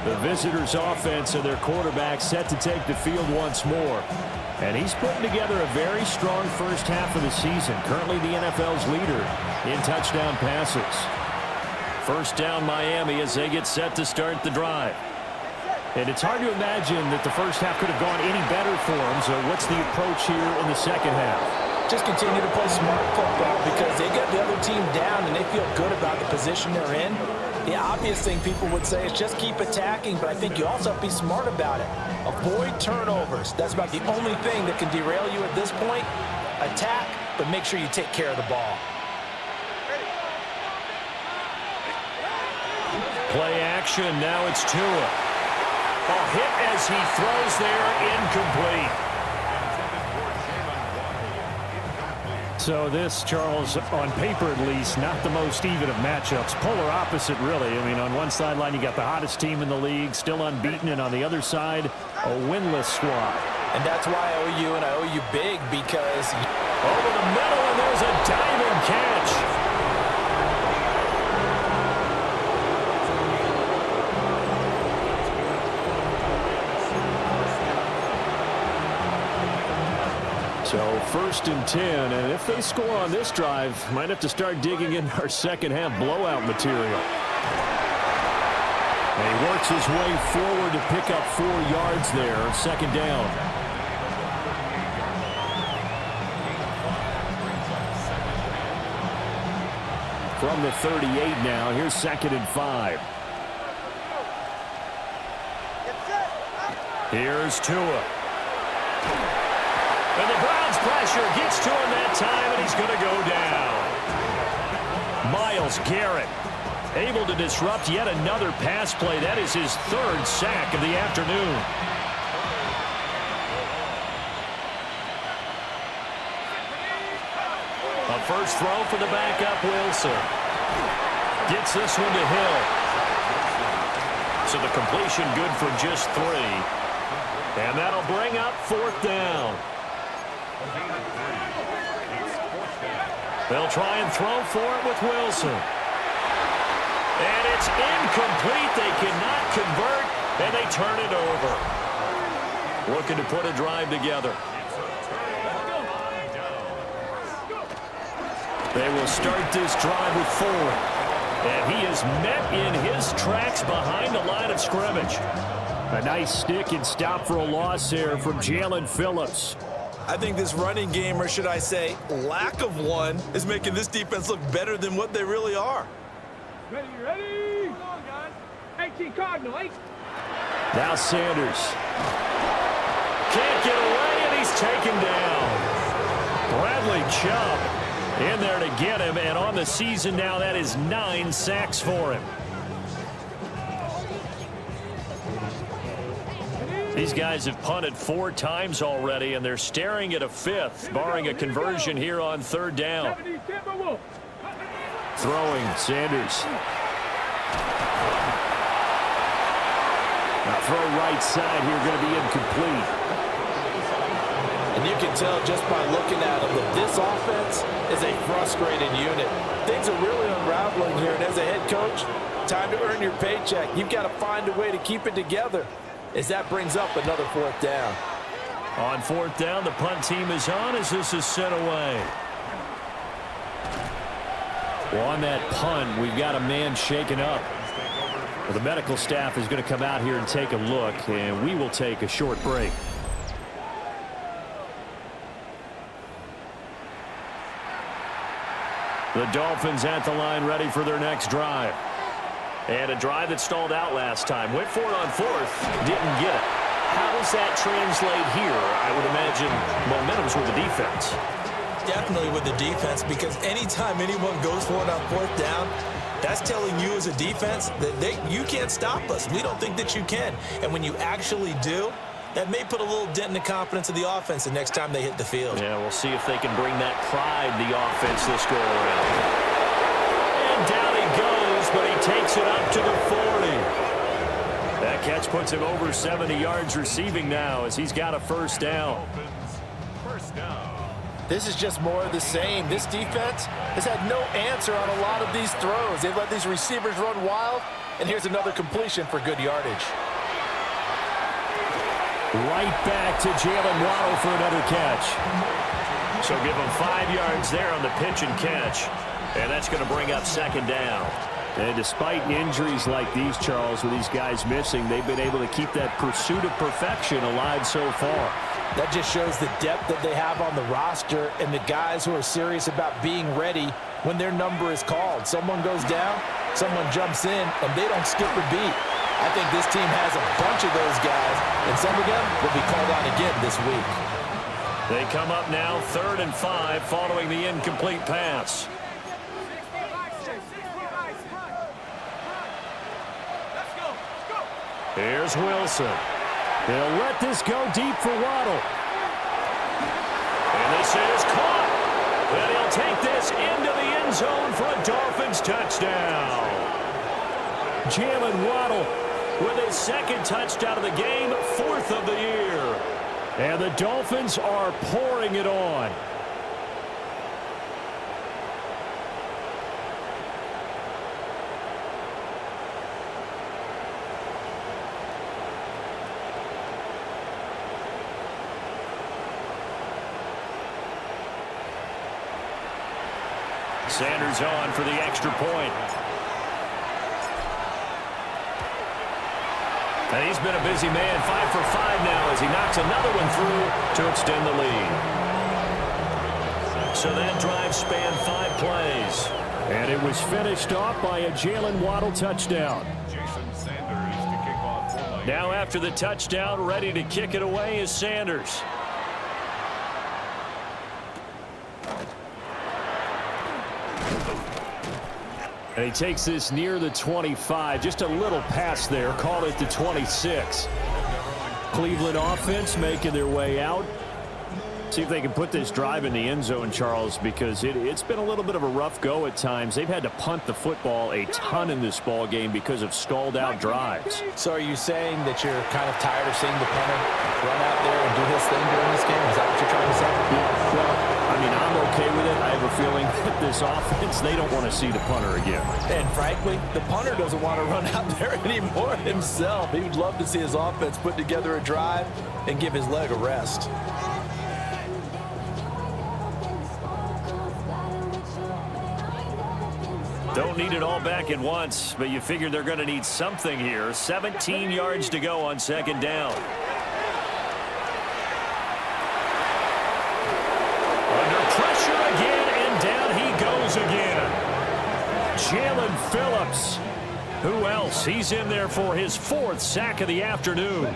The visitors' offense and their quarterback set to take the field once more. And he's putting together a very strong first half of the season. Currently the NFL's leader in touchdown passes. First down Miami as they get set to start the drive. And it's hard to imagine that the first half could have gone any better for them. So what's the approach here in the second half? Just continue to play smart football because they get the other team down and they feel good about the position they're in. The obvious thing people would say is just keep attacking, but I think you also have to be smart about it. Avoid turnovers. That's about the only thing that can derail you at this point. Attack, but make sure you take care of the ball. Play action. Now it's Tua. A hit as he throws there, incomplete. So this, Charles, on paper at least, not the most even of matchups. Polar opposite, really. I mean, on one sideline, you got the hottest team in the league, still unbeaten, and on the other side, a winless squad. And that's why I owe you, and I owe you big, because over the middle, and there's a diving catch. So first and 10, and if they score on this drive, might have to start digging in our second half blowout material. And he works his way forward to pick up 4 yards there, second down. From the 38 now, here's second and 5. Here's Tua. And the Browns' pressure gets to him that time, and he's going to go down. Myles Garrett able to disrupt yet another pass play. That is his 3rd sack of the afternoon. A first throw for the backup, Wilson. Gets this one to Hill. So the completion good for just 3. And that'll bring up 4th down. They'll try and throw for it with Wilson. And it's incomplete. They cannot convert, and they turn it over. Looking to put a drive together. They will start this drive with Ford. And he is met in his tracks behind the line of scrimmage. A nice stick and stop for a loss there from Jalen Phillips. I think this running game, or should I say lack of one, is making this defense look better than what they really are. Ready, ready. Come on, guys. 18 Cardinal, 8. Now Sanders. Can't get away, and he's taken down. Bradley Chubb in there to get him, and on the season now, that is 9 sacks for him. These guys have punted 4 times already, and they're staring at a 5th, barring a conversion here on 3rd down. Throwing, Sanders. Now throw right side here, going to be incomplete. And you can tell just by looking at them that this offense is a frustrated unit. Things are really unraveling here, and as a head coach, time to earn your paycheck. You've got to find a way to keep it together, as that brings up another 4th down. On 4th down, the punt team is on as this is sent away. Well, on that punt, we've got a man shaken up. Well, the medical staff is going to come out here and take a look, and we will take a short break. The Dolphins at the line ready for their next drive. And a drive that stalled out last time. Went for it on 4th. Didn't get it. How does that translate here? I would imagine momentum's with the defense. Definitely with the defense, because anytime anyone goes for it on 4th down, that's telling you as a defense that you can't stop us. We don't think that you can. And when you actually do, that may put a little dent in the confidence of the offense the next time they hit the field. Yeah, we'll see if they can bring that pride the offense this go around. And down he goes, but he takes it up to the 40. That catch puts him over 70 yards receiving now as he's got a 1st down. This is just more of the same. This defense has had no answer on a lot of these throws. They've let these receivers run wild, and here's another completion for good yardage. Right back to Jalen Waddle for another catch. So give him 5 yards there on the pitch and catch. And that's going to bring up 2nd down. And despite injuries like these, Charles, with these guys missing, they've been able to keep that pursuit of perfection alive so far. That just shows the depth that they have on the roster and the guys who are serious about being ready when their number is called. Someone goes down, someone jumps in, and they don't skip a beat. I think this team has a bunch of those guys, and some of them will be called on again this week. They come up now 3rd and 5 following the incomplete pass. Here's Wilson. They'll let this go deep for Waddle. And this is caught. And he'll take this into the end zone for a Dolphins touchdown. Jalen Waddle with his 2nd touchdown of the game, 4th of the year. And the Dolphins are pouring it on. Sanders on for the extra point. And he's been a busy man, 5 for 5 now as he knocks another one through to extend the lead. So that drive spanned 5 plays. And it was finished off by a Jalen Waddle touchdown. Now after the touchdown, ready to kick it away is Sanders. And he takes this near the 25. Just a little pass there. Call it the 26. Cleveland offense making their way out See if they can put this drive in the end zone, Charles, because it's been a little bit of a rough go at times. They've had to punt the football a ton in this ball game because of stalled out drives. So are you saying that you're kind of tired of seeing the punter run out there and do his thing during this game? Is that what you're trying to say? Yeah, well, I mean, I'm okay with it. I have a feeling that this offense, they don't want to see the punter again. And frankly, the punter doesn't want to run out there anymore himself. He would love to see his offense put together a drive and give his leg a rest. Don't need it all back at once, but you figure they're going to need something here. 17 yards to go on second down. Under pressure again, and down he goes again. Jalen Phillips. Who else? He's in there for his 4th sack of the afternoon.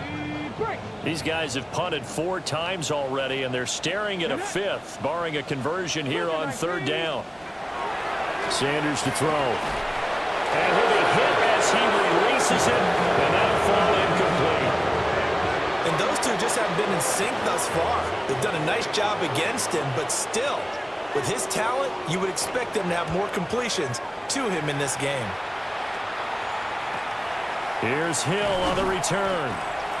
These guys have punted 4 times already, and they're staring at a 5th, barring a conversion here on 3rd down. Sanders to throw. And he'll be hit as he releases it, and that'll fall incomplete. And those two just haven't been in sync thus far. They've done a nice job against him, but still, with his talent, you would expect them to have more completions to him in this game. Here's Hill on the return.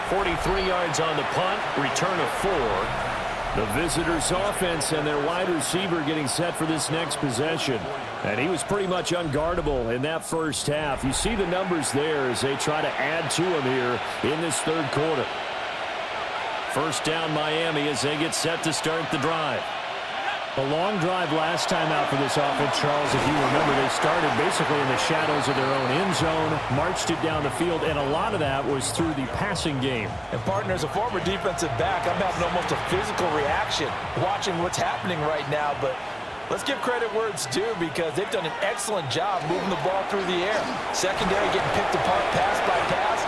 43 yards on the punt, return of 4. The visitors' offense and their wide receiver getting set for this next possession. And he was pretty much unguardable in that first half. You see the numbers there as they try to add to him here in this 3rd quarter. First down Miami as they get set to start the drive. A long drive last time out for this offense, Charles. If you remember, they started basically in the shadows of their own end zone, marched it down the field, and a lot of that was through the passing game. And partner, as a former defensive back, I'm having almost a physical reaction watching what's happening right now. But let's give credit where it's due, because they've done an excellent job moving the ball through the air. Secondary getting picked apart pass by pass.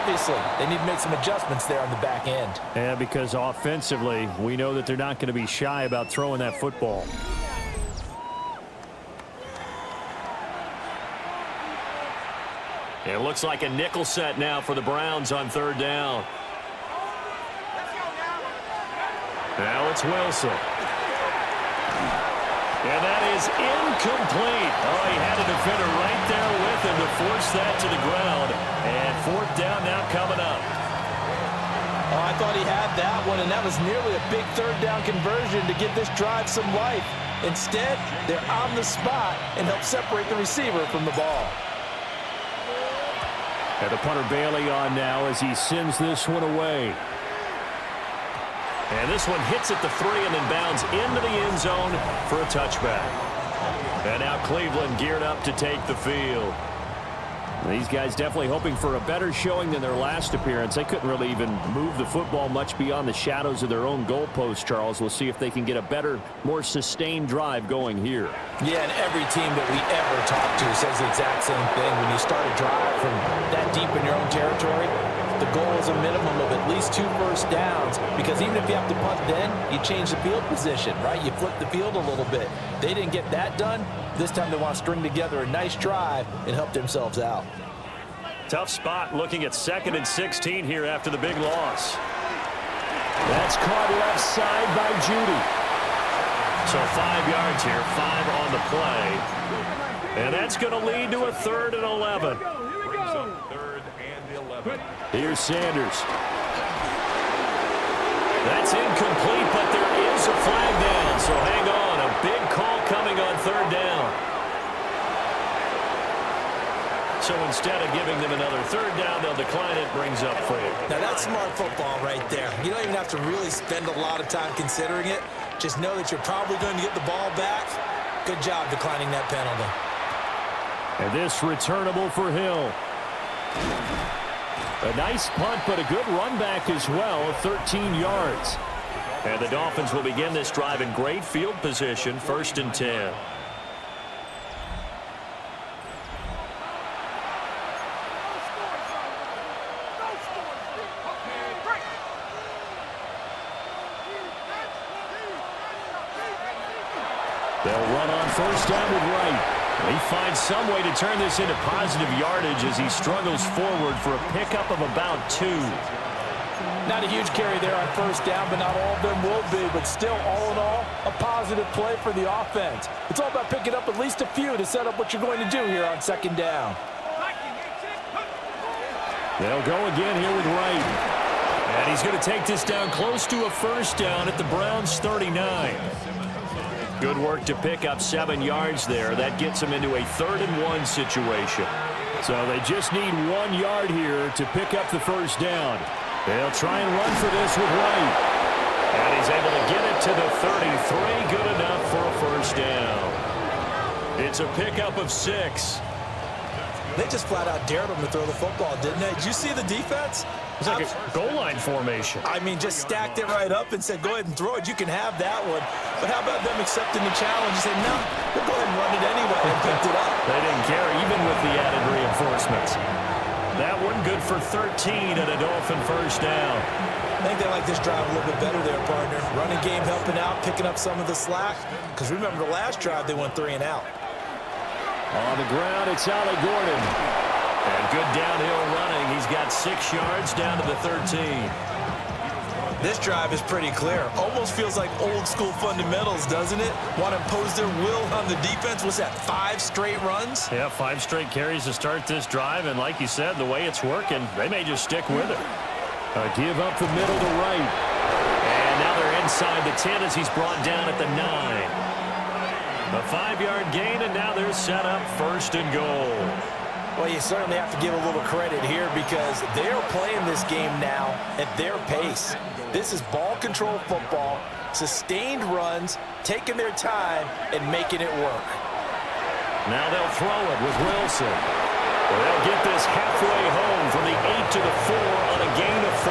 Obviously, they need to make some adjustments there on the back end. Yeah, because offensively, we know that they're not going to be shy about throwing that football. It looks like a nickel set now for the Browns on 3rd down. Now it's Wilson. And that is incomplete. Oh, he had a defender right there with him to force that to the ground. And 4th down now coming up. Oh, I thought he had that one, and that was nearly a big 3rd down conversion to give this drive some life. Instead, they're on the spot and help separate the receiver from the ball. And the punter Bailey on now as he sends this one away. And this one hits at the 3 and then bounds into the end zone for a touchback. And now Cleveland geared up to take the field. These guys definitely hoping for a better showing than their last appearance. They couldn't really even move the football much beyond the shadows of their own goalpost, Charles. We'll see if they can get a better, more sustained drive going here. Yeah, and every team that we ever talk to says the exact same thing. When you start a drive from that deep in your own territory, the goal is a minimum of at least 2 first downs, because even if you have to punt then, you change the field position, right? You flip the field a little bit. They didn't get that done. This time they want to string together a nice drive and help themselves out. Tough spot looking at 2nd and 16 here after the big loss. That's caught left side by Judy. So 5 yards here, 5 on the play. And that's going to lead to a 3rd and 11. Here's Sanders. That's incomplete, but there is a flag down, so hang on. A big call coming on 3rd down. So instead of giving them another 3rd down, they'll decline it, brings up 4. Now that's smart football right there. You don't even have to really spend a lot of time considering it. Just know that you're probably going to get the ball back. Good job declining that penalty. And this returnable for Hill. A nice punt, but a good run back as well, 13 yards. And the Dolphins will begin this drive in great field position, 1st and 10. They'll run on 1st down with Wright. He finds some way to turn this into positive yardage as he struggles forward for a pickup of about 2. Not a huge carry there on first down, but not all of them will be. But still, all in all, a positive play for the offense. It's all about picking up at least a few to set up what you're going to do here on second down. They'll go again here with Wright. And he's going to take this down close to a first down at the Browns' 39. Good work to pick up 7 yards there. That gets them into a 3rd-and-1 situation. So they just need 1 yard here to pick up the first down. They'll try and run for this with Wright. And he's able to get it to the 33. Good enough for a first down. It's a pickup of 6. They just flat out dared him to throw the football, didn't they? Did you see the defense? It's like a goal line formation. I mean, just stacked it right up and said, go ahead and throw it. You can have that one. But how about them accepting the challenge and saying, no, we'll go ahead and run it anyway, and picked it up. They didn't care, even with the added reinforcements. That one good for 13 and a Dolphin first down. I think they like this drive a little bit better there, partner. Running game helping out, picking up some of the slack. Because remember, the last drive, they went 3 and out. On the ground, it's Ollie Gordon. And good downhill running. He's got 6 yards down to the 13. This drive is pretty clear. Almost feels like old school fundamentals, doesn't it? Want to impose their will on the defense. Was that 5 straight runs? Yeah, 5 straight carries to start this drive. And like you said, the way it's working, they may just stick with it. Give up the middle to Wright. And now they're inside the 10 as he's brought down at the 9. A 5-yard gain, and now they're set up 1st and goal. Well, you certainly have to give a little credit here because they're playing this game now at their pace. This is ball control football, sustained runs, taking their time, and making it work. Now they'll throw it with Wilson. Well, they'll get this halfway home from the 8 to the 4 on a gain of 4.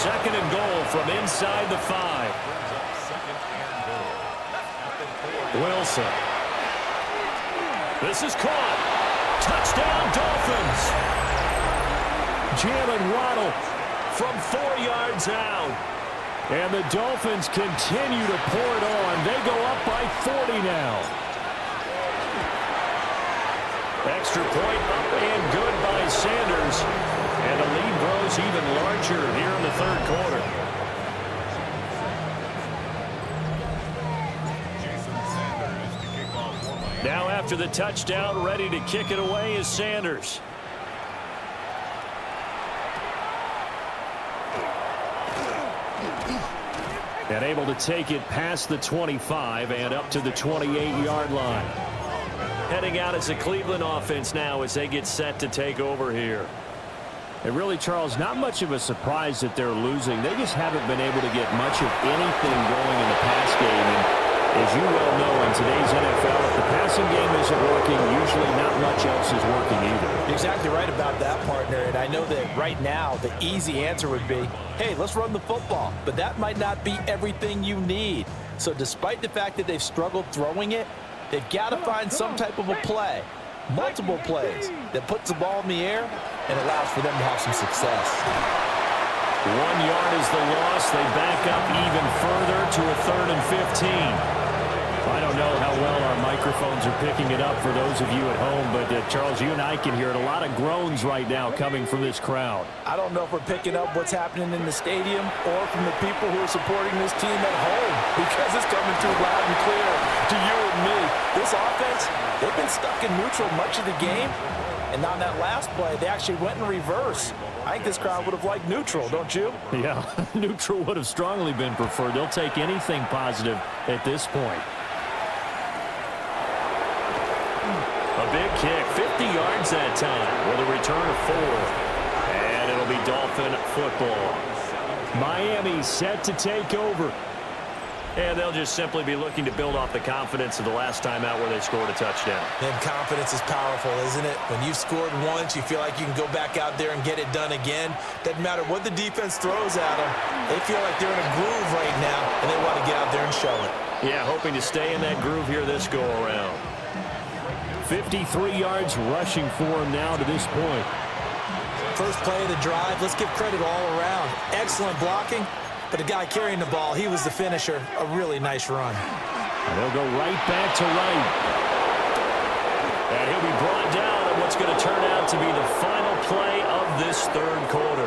2nd and goal from inside the 5. Wilson. This is caught. Touchdown, Dolphins. Jalen Waddle from 4 yards out. And the Dolphins continue to pour it on. They go up by 40 now. Extra point up and good by Sanders. And the lead grows even larger here in the 3rd quarter. Now after the touchdown, ready to kick it away is Sanders. And able to take it past the 25 and up to the 28-yard line. Heading out as a Cleveland offense now as they get set to take over here. And really, Charles, not much of a surprise that they're losing. They just haven't been able to get much of anything going in the pass game. And as you well know, in today's NFL, if the passing game isn't working, usually not much else is working either. You're exactly right about that, partner. And I know that right now the easy answer would be, hey, let's run the football. But that might not be everything you need. So despite the fact that they've struggled throwing it, they've got to find some type of a play, multiple plays, that puts the ball in the air and allows for them to have some success. 1 yard is the loss. They back up even further to a 3rd and 15. I don't know how well our microphones are picking it up for those of you at home, but Charles, you and I can hear it. A lot of groans right now coming from this crowd. I don't know if we're picking up what's happening in the stadium or from the people who are supporting this team at home because it's coming through loud and clear to you and me. This offense, they've been stuck in neutral much of the game, and on that last play, they actually went in reverse. I think this crowd would have liked neutral, don't you? Yeah, neutral would have strongly been preferred. They'll take anything positive at this point. A big kick, 50 yards that time with a return of 4. And it'll be Dolphin football. Miami set to take over. And they'll just simply be looking to build off the confidence of the last time out where they scored a touchdown. And confidence is powerful, isn't it? When you've scored once, you feel like you can go back out there and get it done again. Doesn't matter what the defense throws at them. They feel like they're in a groove right now, and they want to get out there and show it. Yeah, hoping to stay in that groove here this go-around. 53 yards rushing for him now to this point. First play of the drive, let's give credit all around. Excellent blocking, but the guy carrying the ball, he was the finisher. A really nice run. And they'll go right back to Wright. And he'll be brought down on what's going to turn out to be the final play of this 3rd quarter.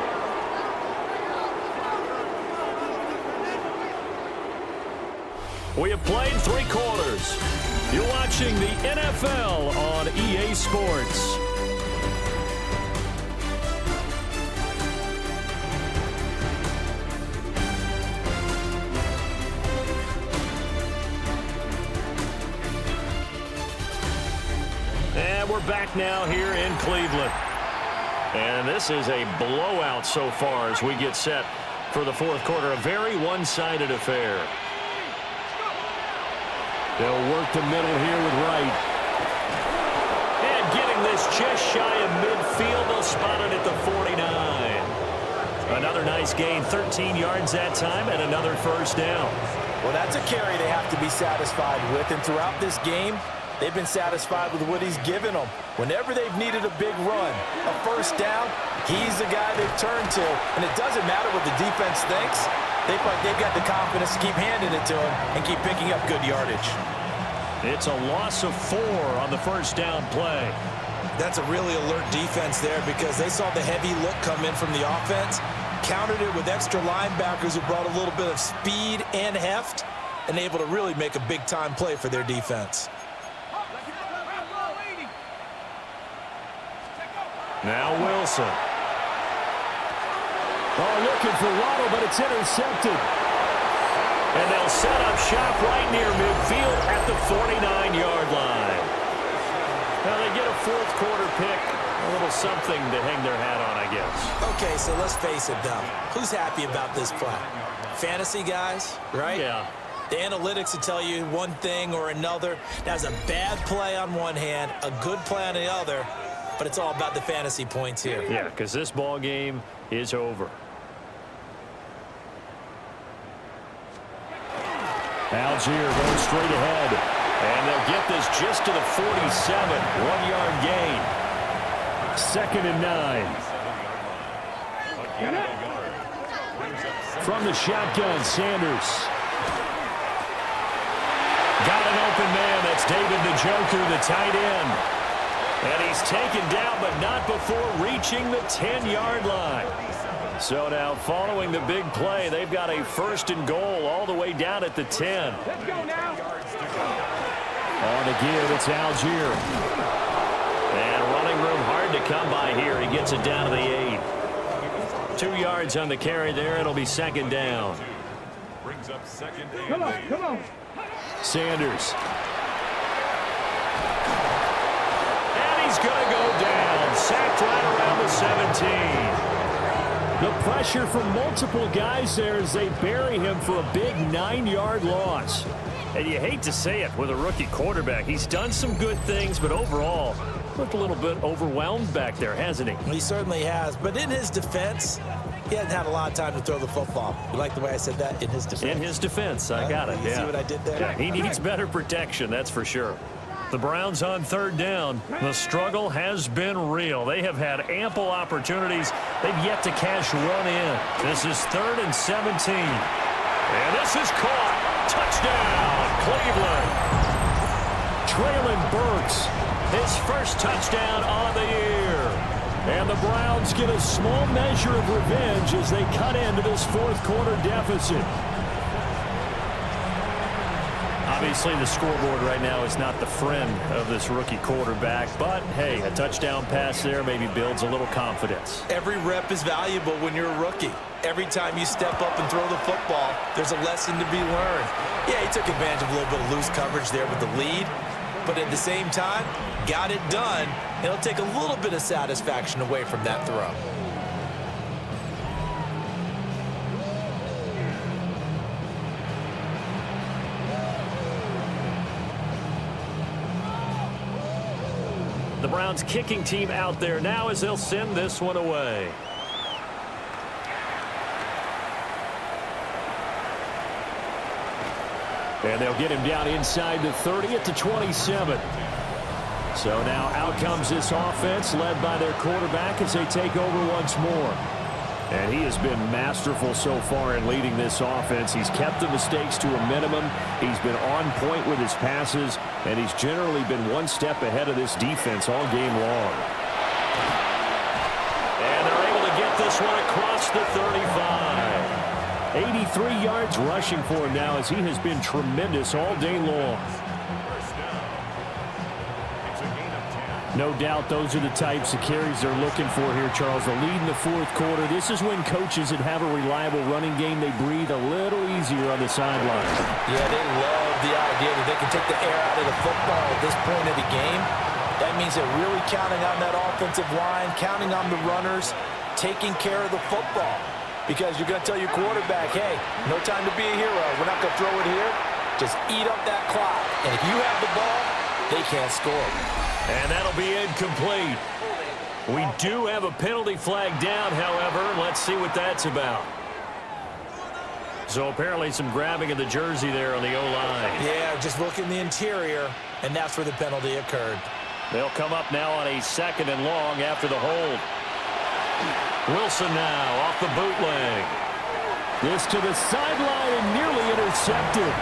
We have played 3 quarters. You're watching the NFL on EA Sports. And we're back now here in Cleveland. And this is a blowout so far as we get set for the fourth quarter. A very one-sided affair. They'll work the middle here with Wright. And getting this just shy of midfield. They'll spot it at the 49. Another nice gain, 13 yards that time, and another first down. Well, that's a carry they have to be satisfied with. And throughout this game, they've been satisfied with what he's given them. Whenever they've needed a big run, a first down, he's the guy they've turned to. And it doesn't matter what the defense thinks. They've got the confidence to keep handing it to him and keep picking up good yardage. It's a loss of 4 on the first down play. That's a really alert defense there because they saw the heavy look come in from the offense, countered it with extra linebackers who brought a little bit of speed and heft, and able to really make a big-time play for their defense. Now Wilson. Oh, looking for Waddle, but it's intercepted. And they'll set up shop right near midfield at the 49-yard line. Now they get a fourth quarter pick. A little something to hang their hat on, I guess. Okay, so let's face it, though. Who's happy about this play? Fantasy guys, right? Yeah. The analytics will tell you one thing or another. That's a bad play on one hand, a good play on the other, but it's all about the fantasy points here. Yeah, because this ball game is over. Algier going straight ahead. And they'll get this just to the 47. 1-yard gain. 2nd and 9. From the shotgun, Sanders. Got an open man. That's David Njoku, the tight end. And he's taken down, but not before reaching the 10-yard line. So now, following the big play, they've got a 1st and goal all the way down at the 10. Let's go now. On the give, it's Algier. And running room hard to come by here. He gets it down to the 8. 2 yards on the carry there. It'll be 2nd down. Brings up 2nd and Come on, 8. come on. Sanders. And he's going to go down. Sacked right around the 17. The pressure from multiple guys there as they bury him for a big 9-yard loss. And you hate to say it with a rookie quarterback. He's done some good things, but overall, looked a little bit overwhelmed back there, hasn't he? He certainly has. But in his defense, he hasn't had a lot of time to throw the football. You like the way I said that? In his defense. In his defense, I got it. You Yeah. see what I did there? Yeah, he needs better protection, that's for sure. The Browns on 3rd down. The struggle has been real. They have had ample opportunities. They've yet to cash one in. This is 3rd and 17. And this is caught. Touchdown, Cleveland. Traylon Burks, His first touchdown on the year. and the Browns get a small measure of revenge as they cut into this fourth quarter deficit. Obviously, the scoreboard right now is not the friend of this rookie quarterback, but hey, a touchdown pass there maybe builds a little confidence. Every rep is valuable when you're a rookie. Every time you step up and throw the football, there's a lesson to be learned. Yeah, he took advantage of a little bit of loose coverage there with the lead, but at the same time, got it done. It'll take a little bit of satisfaction away from that throw. The Browns kicking team out there now as they'll send this one away. And they'll get him down inside the 30 at the 27. So now out comes this offense led by their quarterback as they take over once more. And he has been masterful so far in leading this offense. He's kept the mistakes to a minimum. He's been on point with his passes, and he's generally been one step ahead of this defense all game long. And they're able to get this one across the 35. 83 yards rushing for him now as he has been tremendous all day long. First down. It's a gain of 10. No doubt those are the types of carries they're looking for here, Charles. The lead in the fourth quarter. This is when coaches that have a reliable running game, they breathe a little easier on the sideline. Yeah, they love the idea that they can take the air out of the football at this point of the game. That means they're really counting on that offensive line, counting on the runners, taking care of the football. Because you're going to tell your quarterback, hey, no time to be a hero. We're not going to throw it here. Just eat up that clock. And if you have the ball, they can't score. And that'll be incomplete. We do have a penalty flag down, however. Let's see what that's about. So apparently some grabbing of the jersey there on the O-line. Yeah, just look in the interior, and that's where the penalty occurred. They'll come up now on a 2nd and long after the hold. Wilson now off the bootleg. This to the sideline and nearly intercepted.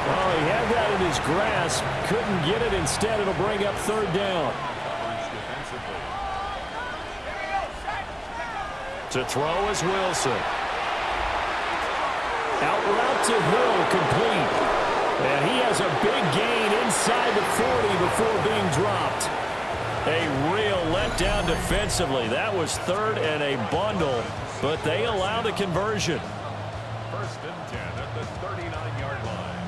Oh, he had that in his grasp. Couldn't get it. Instead, it'll bring up 3rd down. To throw is Wilson. Out route to Hill, complete. And he has a big gain inside the 40 before being dropped. A real letdown defensively. That was 3rd and a bundle, but they allow the conversion. First and 10 at the 39-yard line.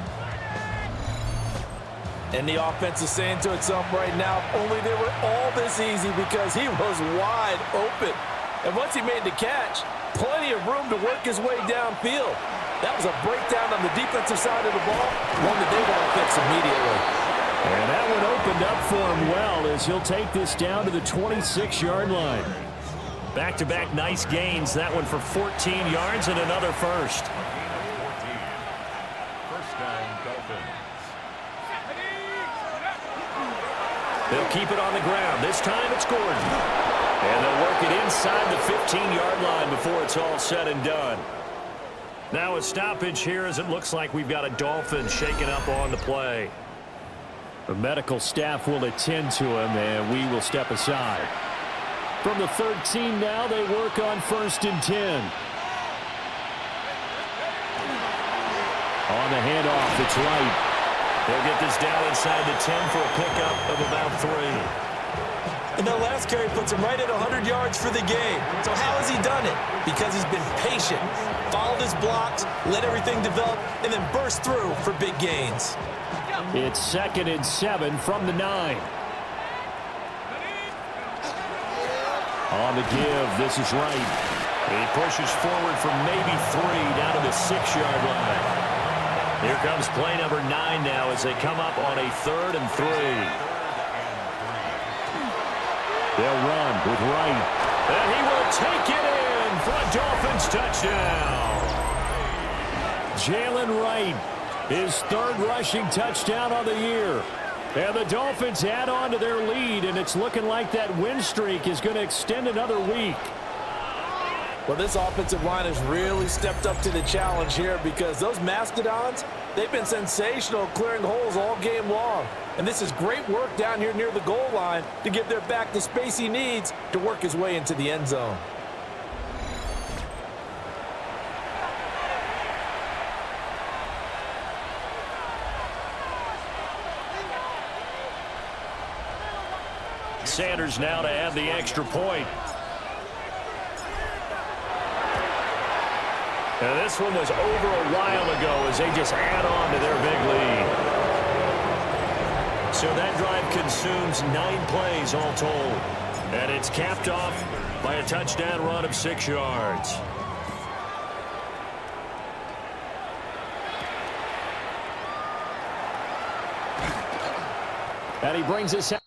And the offense is saying to itself right now, only they were all this easy because he was wide open. And once he made the catch, plenty of room to work his way downfield. That was a breakdown on the defensive side of the ball, one that they want to fix immediately. And that one opened up for him well as he'll take this down to the 26-yard line. Back-to-back nice gains. That one for 14 yards and another first. First down, Dolphins. They'll keep it on the ground. This time it's Gordon. And they'll work it inside the 15-yard line before it's all said and done. Now a stoppage here as it looks like we've got a Dolphin shaken up on the play. The medical staff will attend to him, and we will step aside. From the 13 now, they work on 1st and 10. On the handoff, it's right. They'll get this down inside the 10 for a pickup of about 3. And that last carry puts him right at 100 yards for the game. So how has he done it? Because he's been patient, followed his blocks, let everything develop, and then burst through for big gains. It's 2nd and 7 from the 9. On the give, this is right. He pushes forward from maybe 3 down to the 6-yard line. Here comes play number 9 now as they come up on a 3rd and 3. They'll run with Wright. And he will take it in for a Dolphins touchdown. Jalen Wright, his 3rd rushing touchdown on the year. And the Dolphins add on to their lead, and it's looking like that win streak is going to extend another week. Well, this offensive line has really stepped up to the challenge here because those Mastodons, they've been sensational clearing holes all game long. And this is great work down here near the goal line to give their back the space he needs to work his way into the end zone. Sanders now to add the extra point. And this one was over a while ago as they just add on to their big lead. So that drive consumes 9 plays all told. And it's capped off by a touchdown run of 6 yards. And he brings us out.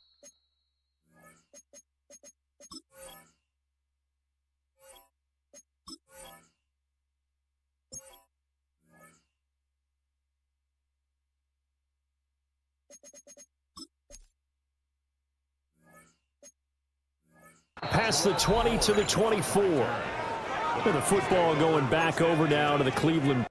Past the 20 to the 24. With the football going back over now to the Cleveland.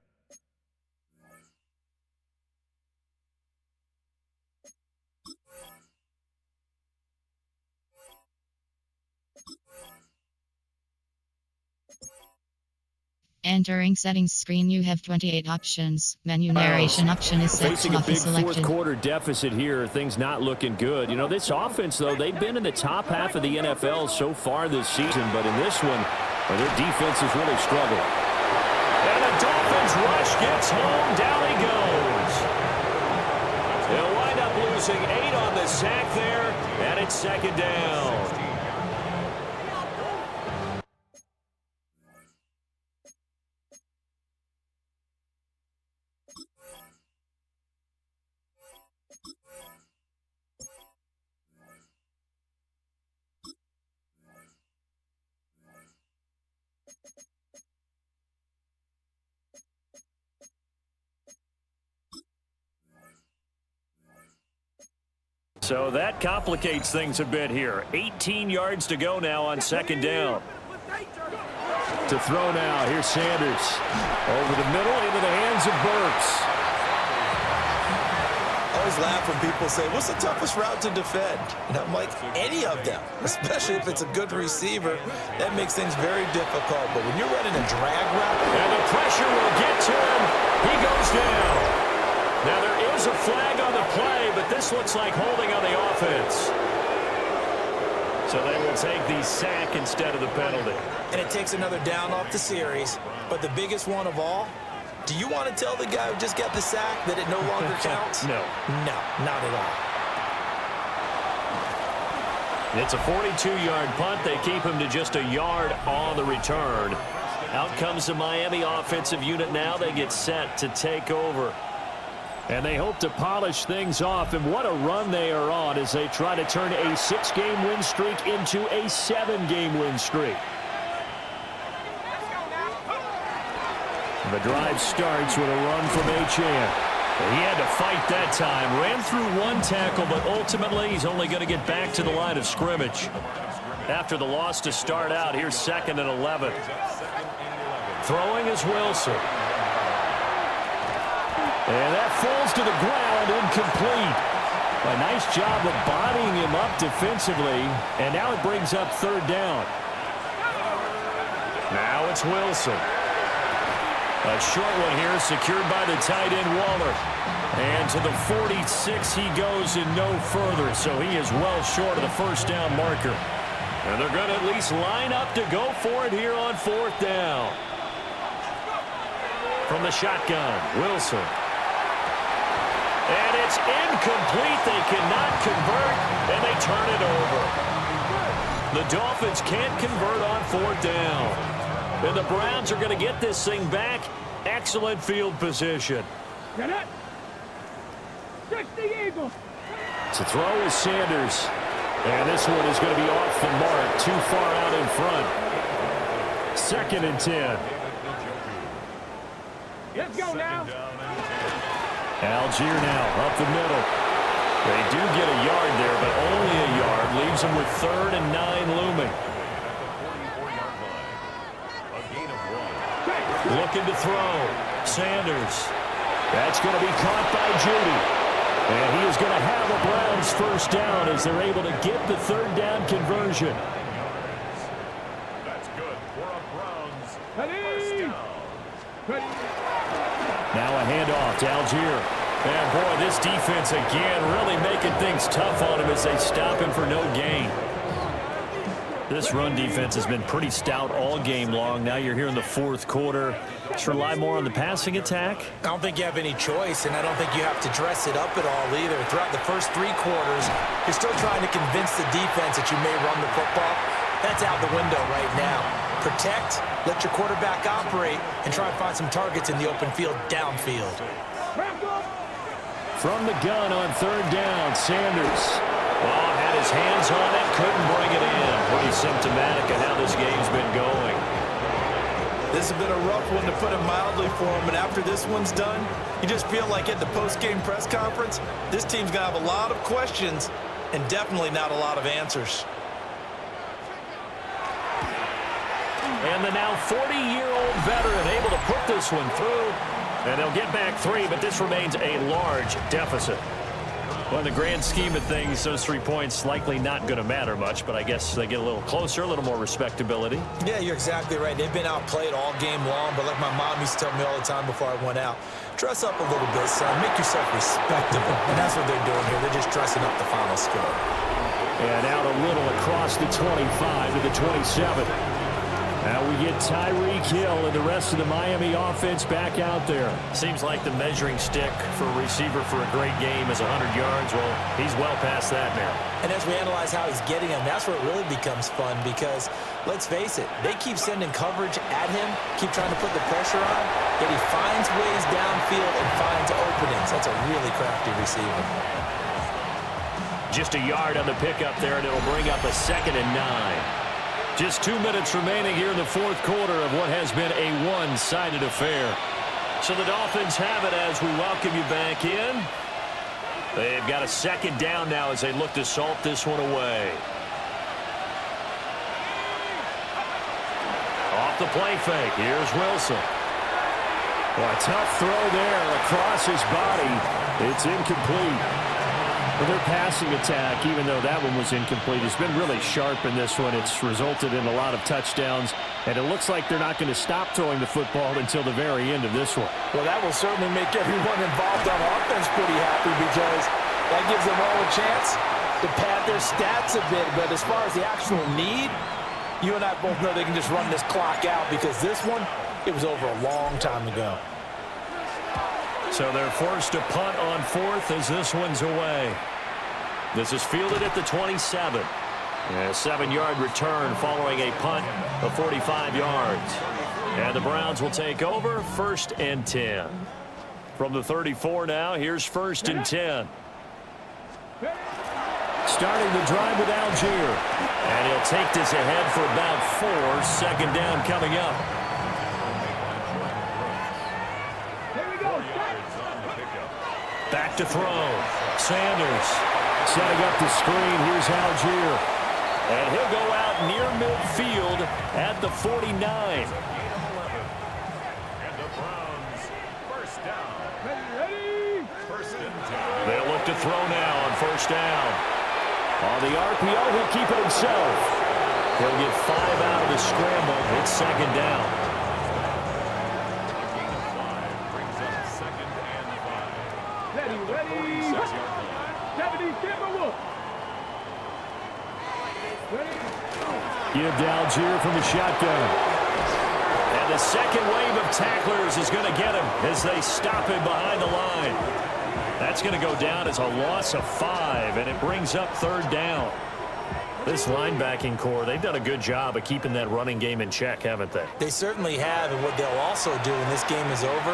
Entering settings screen, you have 28 options. Menu narration option is set Facing to a off big is selected. fourth quarter deficit here. Things not looking good. You know, this offense, though, they've been in the top half of the NFL so far this season. But in this one, their defense has really struggled. And the Dolphins rush gets home. Down he goes. They'll wind up losing 8 on the sack there. And it's second down. So that complicates things a bit here. 18 yards to go now on second down. To throw now. Here's Sanders. Over the middle into the hands of Burks. I always laugh when people say, what's the toughest route to defend? And I'm like, any of them, especially if it's a good receiver. That makes things very difficult. But when you're running a drag route. And the pressure will get to him. He goes down. Now there is a flag on the play, but this looks like holding on the offense. So they will take the sack instead of the penalty. And it takes another down off the series. But the biggest one of all, do you want to tell the guy who just got the sack that it no longer counts? No. No, not at all. It's a 42-yard punt. They keep him to just a yard on the return. Out comes the Miami offensive unit now. They get set to take over. And they hope to polish things off. And what a run they are on as they try to turn a 6-game win streak into a 7-game win streak. The drive starts with a run from Achane. He had to fight that time. Ran through one tackle, but ultimately he's only going to get back to the line of scrimmage. After the loss to start out, here's 2nd and 11. Throwing is Wilson. And that falls to the ground, incomplete. A nice job of bodying him up defensively, and now it brings up 3rd down. Now it's Wilson. A short one here, secured by the tight end Waller. And to the 46 he goes and no further, so he is well short of the 1st down marker. And they're going to at least line up to go for it here on 4th down. From the shotgun, Wilson. And it's incomplete. They cannot convert, and they turn it over. The Dolphins can't convert on 4th down. And the Browns are going to get this thing back. Excellent field position. Get it. Check the Eagle. To throw is Sanders. And this one is going to be off the mark. Too far out in front. 2nd and 10. Let's go now. Algier now up the middle. They do get a yard there, but only a yard. Leaves them with 3rd and 9 looming. Looking to throw. Sanders. That's going to be caught by Judy. And he is going to have a Browns 1st down as they're able to get the 3rd down conversion. That's good for a Browns Ready. Ready. Now a handoff to Algier. And boy, this defense again really making things tough on him as they stop him for no gain. This run defense has been pretty stout all game long. Now you're here in the 4th quarter. Just rely more on the passing attack. I don't think you have any choice, and I don't think you have to dress it up at all either. Throughout the first 3 quarters, you're still trying to convince the defense that you may run the football. That's out the window right now. Protect, let your quarterback operate, and try and find some targets in the open field downfield. From the gun on 3rd down, Sanders. Oh, had his hands on it, couldn't bring it in. Pretty symptomatic of how this game's been going. This has been a rough one, to put it mildly, for him, and after this one's done, you just feel like at the post-game press conference, this team's going to have a lot of questions and definitely not a lot of answers. And the now 40-year-old veteran able to put this one through. And they'll get back 3, but this remains a large deficit. Well, in the grand scheme of things, those 3 points likely not going to matter much, but I guess they get a little closer, a little more respectability. Yeah, you're exactly right. They've been outplayed all game long, but like my mom used to tell me all the time before I went out, dress up a little bit, son. Make yourself respectable. And that's what they're doing here. They're just dressing up the final score. And out a little across the 25 to the 27. Now we get Tyreek Hill and the rest of the Miami offense back out there. Seems like the measuring stick for a receiver for a great game is 100 yards. Well, he's well past that now. And as we analyze how he's getting them, that's where it really becomes fun because, let's face it, they keep sending coverage at him, keep trying to put the pressure on, yet he finds ways downfield and finds openings. That's a really crafty receiver. Just a yard on the pickup there, and it'll bring up a 2nd and 9. Just 2 minutes remaining here in the fourth quarter of what has been a one-sided affair. So the Dolphins have it as we welcome you back in. They've got a 2nd down now as they look to salt this one away. Off the play fake. Here's Wilson. Well, a tough throw there across his body. It's incomplete. Well, their passing attack, even though that one was incomplete, has been really sharp in this one. It's resulted in a lot of touchdowns, and it looks like they're not going to stop throwing the football until the very end of this one. Well, that will certainly make everyone involved on offense pretty happy because that gives them all a chance to pad their stats a bit. But as far as the actual need, you and I both know they can just run this clock out because this one, it was over a long time ago. So they're forced to punt on 4th as this one's away. This is fielded at the 27. A 7-yard return following a punt of 45 yards. And the Browns will take over 1st and 10. From the 34 now, here's 1st and 10. Starting the drive with Algier. And he'll take this ahead for about 4. 2nd down coming up. Back to throw. Sanders setting up the screen. Here's Algier. And he'll go out near midfield at the 49. And the Browns, 1st down. Ready? 1st and 10. They'll look to throw now on 1st down. On the RPO, he'll keep it himself. He'll get 5 out of the scramble. It's 2nd down. Give to Algier from the shotgun. And the second wave of tacklers is going to get him as they stop him behind the line. That's going to go down as a loss of 5, and it brings up 3rd down. This linebacking core, they've done a good job of keeping that running game in check, haven't they? They certainly have, and what they'll also do when this game is over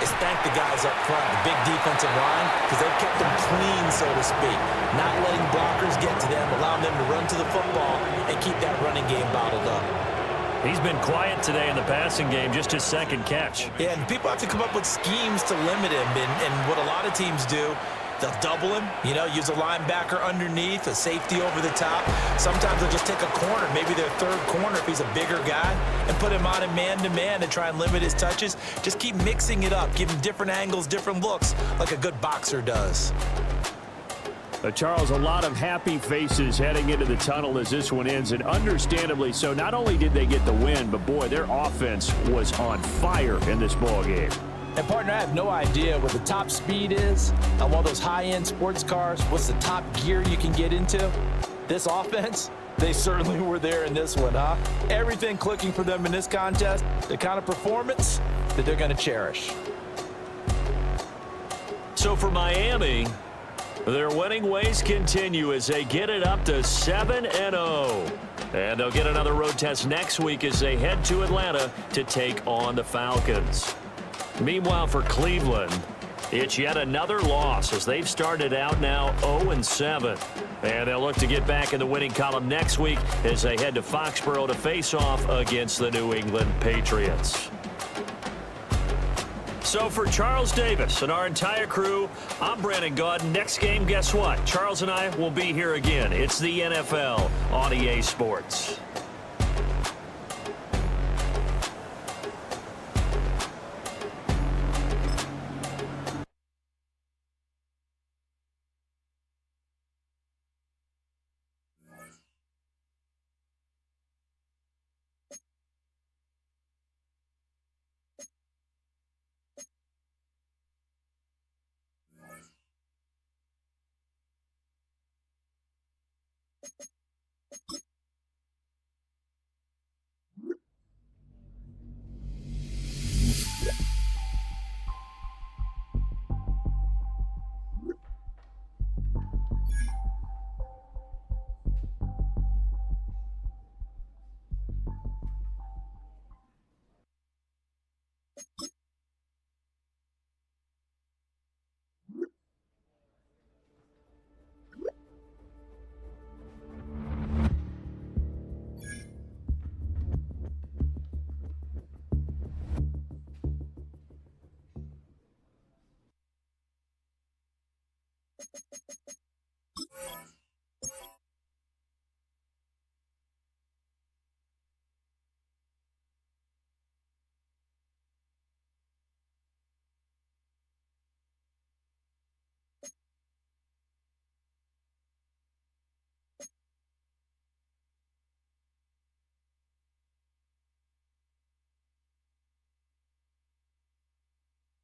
is thank the guys up front, the big defensive line, because they've kept them clean, so to speak. Not letting blockers get to them, allowing them to run to the football and keep that running game bottled up. He's been quiet today in the passing game, just his 2nd catch. Yeah, and people have to come up with schemes to limit him, and what a lot of teams do, they'll double him, use a linebacker underneath, a safety over the top. Sometimes they'll just take a corner, maybe their 3rd corner if he's a bigger guy, and put him on him man-to-man and try and limit his touches. Just keep mixing it up, give him different angles, different looks, like a good boxer does. Charles, a lot of happy faces heading into the tunnel as this one ends, and understandably so. Not only did they get the win, but boy, their offense was on fire in this ball game. And partner, I have no idea what the top speed is on one of those high-end sports cars. What's the top gear you can get into? This offense, they certainly were there in this one, huh? Everything clicking for them in this contest, the kind of performance that they're going to cherish. So for Miami, their winning ways continue as they get it up to 7-0. And they'll get another road test next week as they head to Atlanta to take on the Falcons. Meanwhile, for Cleveland, it's yet another loss as they've started out now 0-7. And they'll look to get back in the winning column next week as they head to Foxborough to face off against the New England Patriots. So for Charles Davis and our entire crew, I'm Brandon Gaudin. Next game, guess what? Charles and I will be here again. It's the NFL on EA Sports. you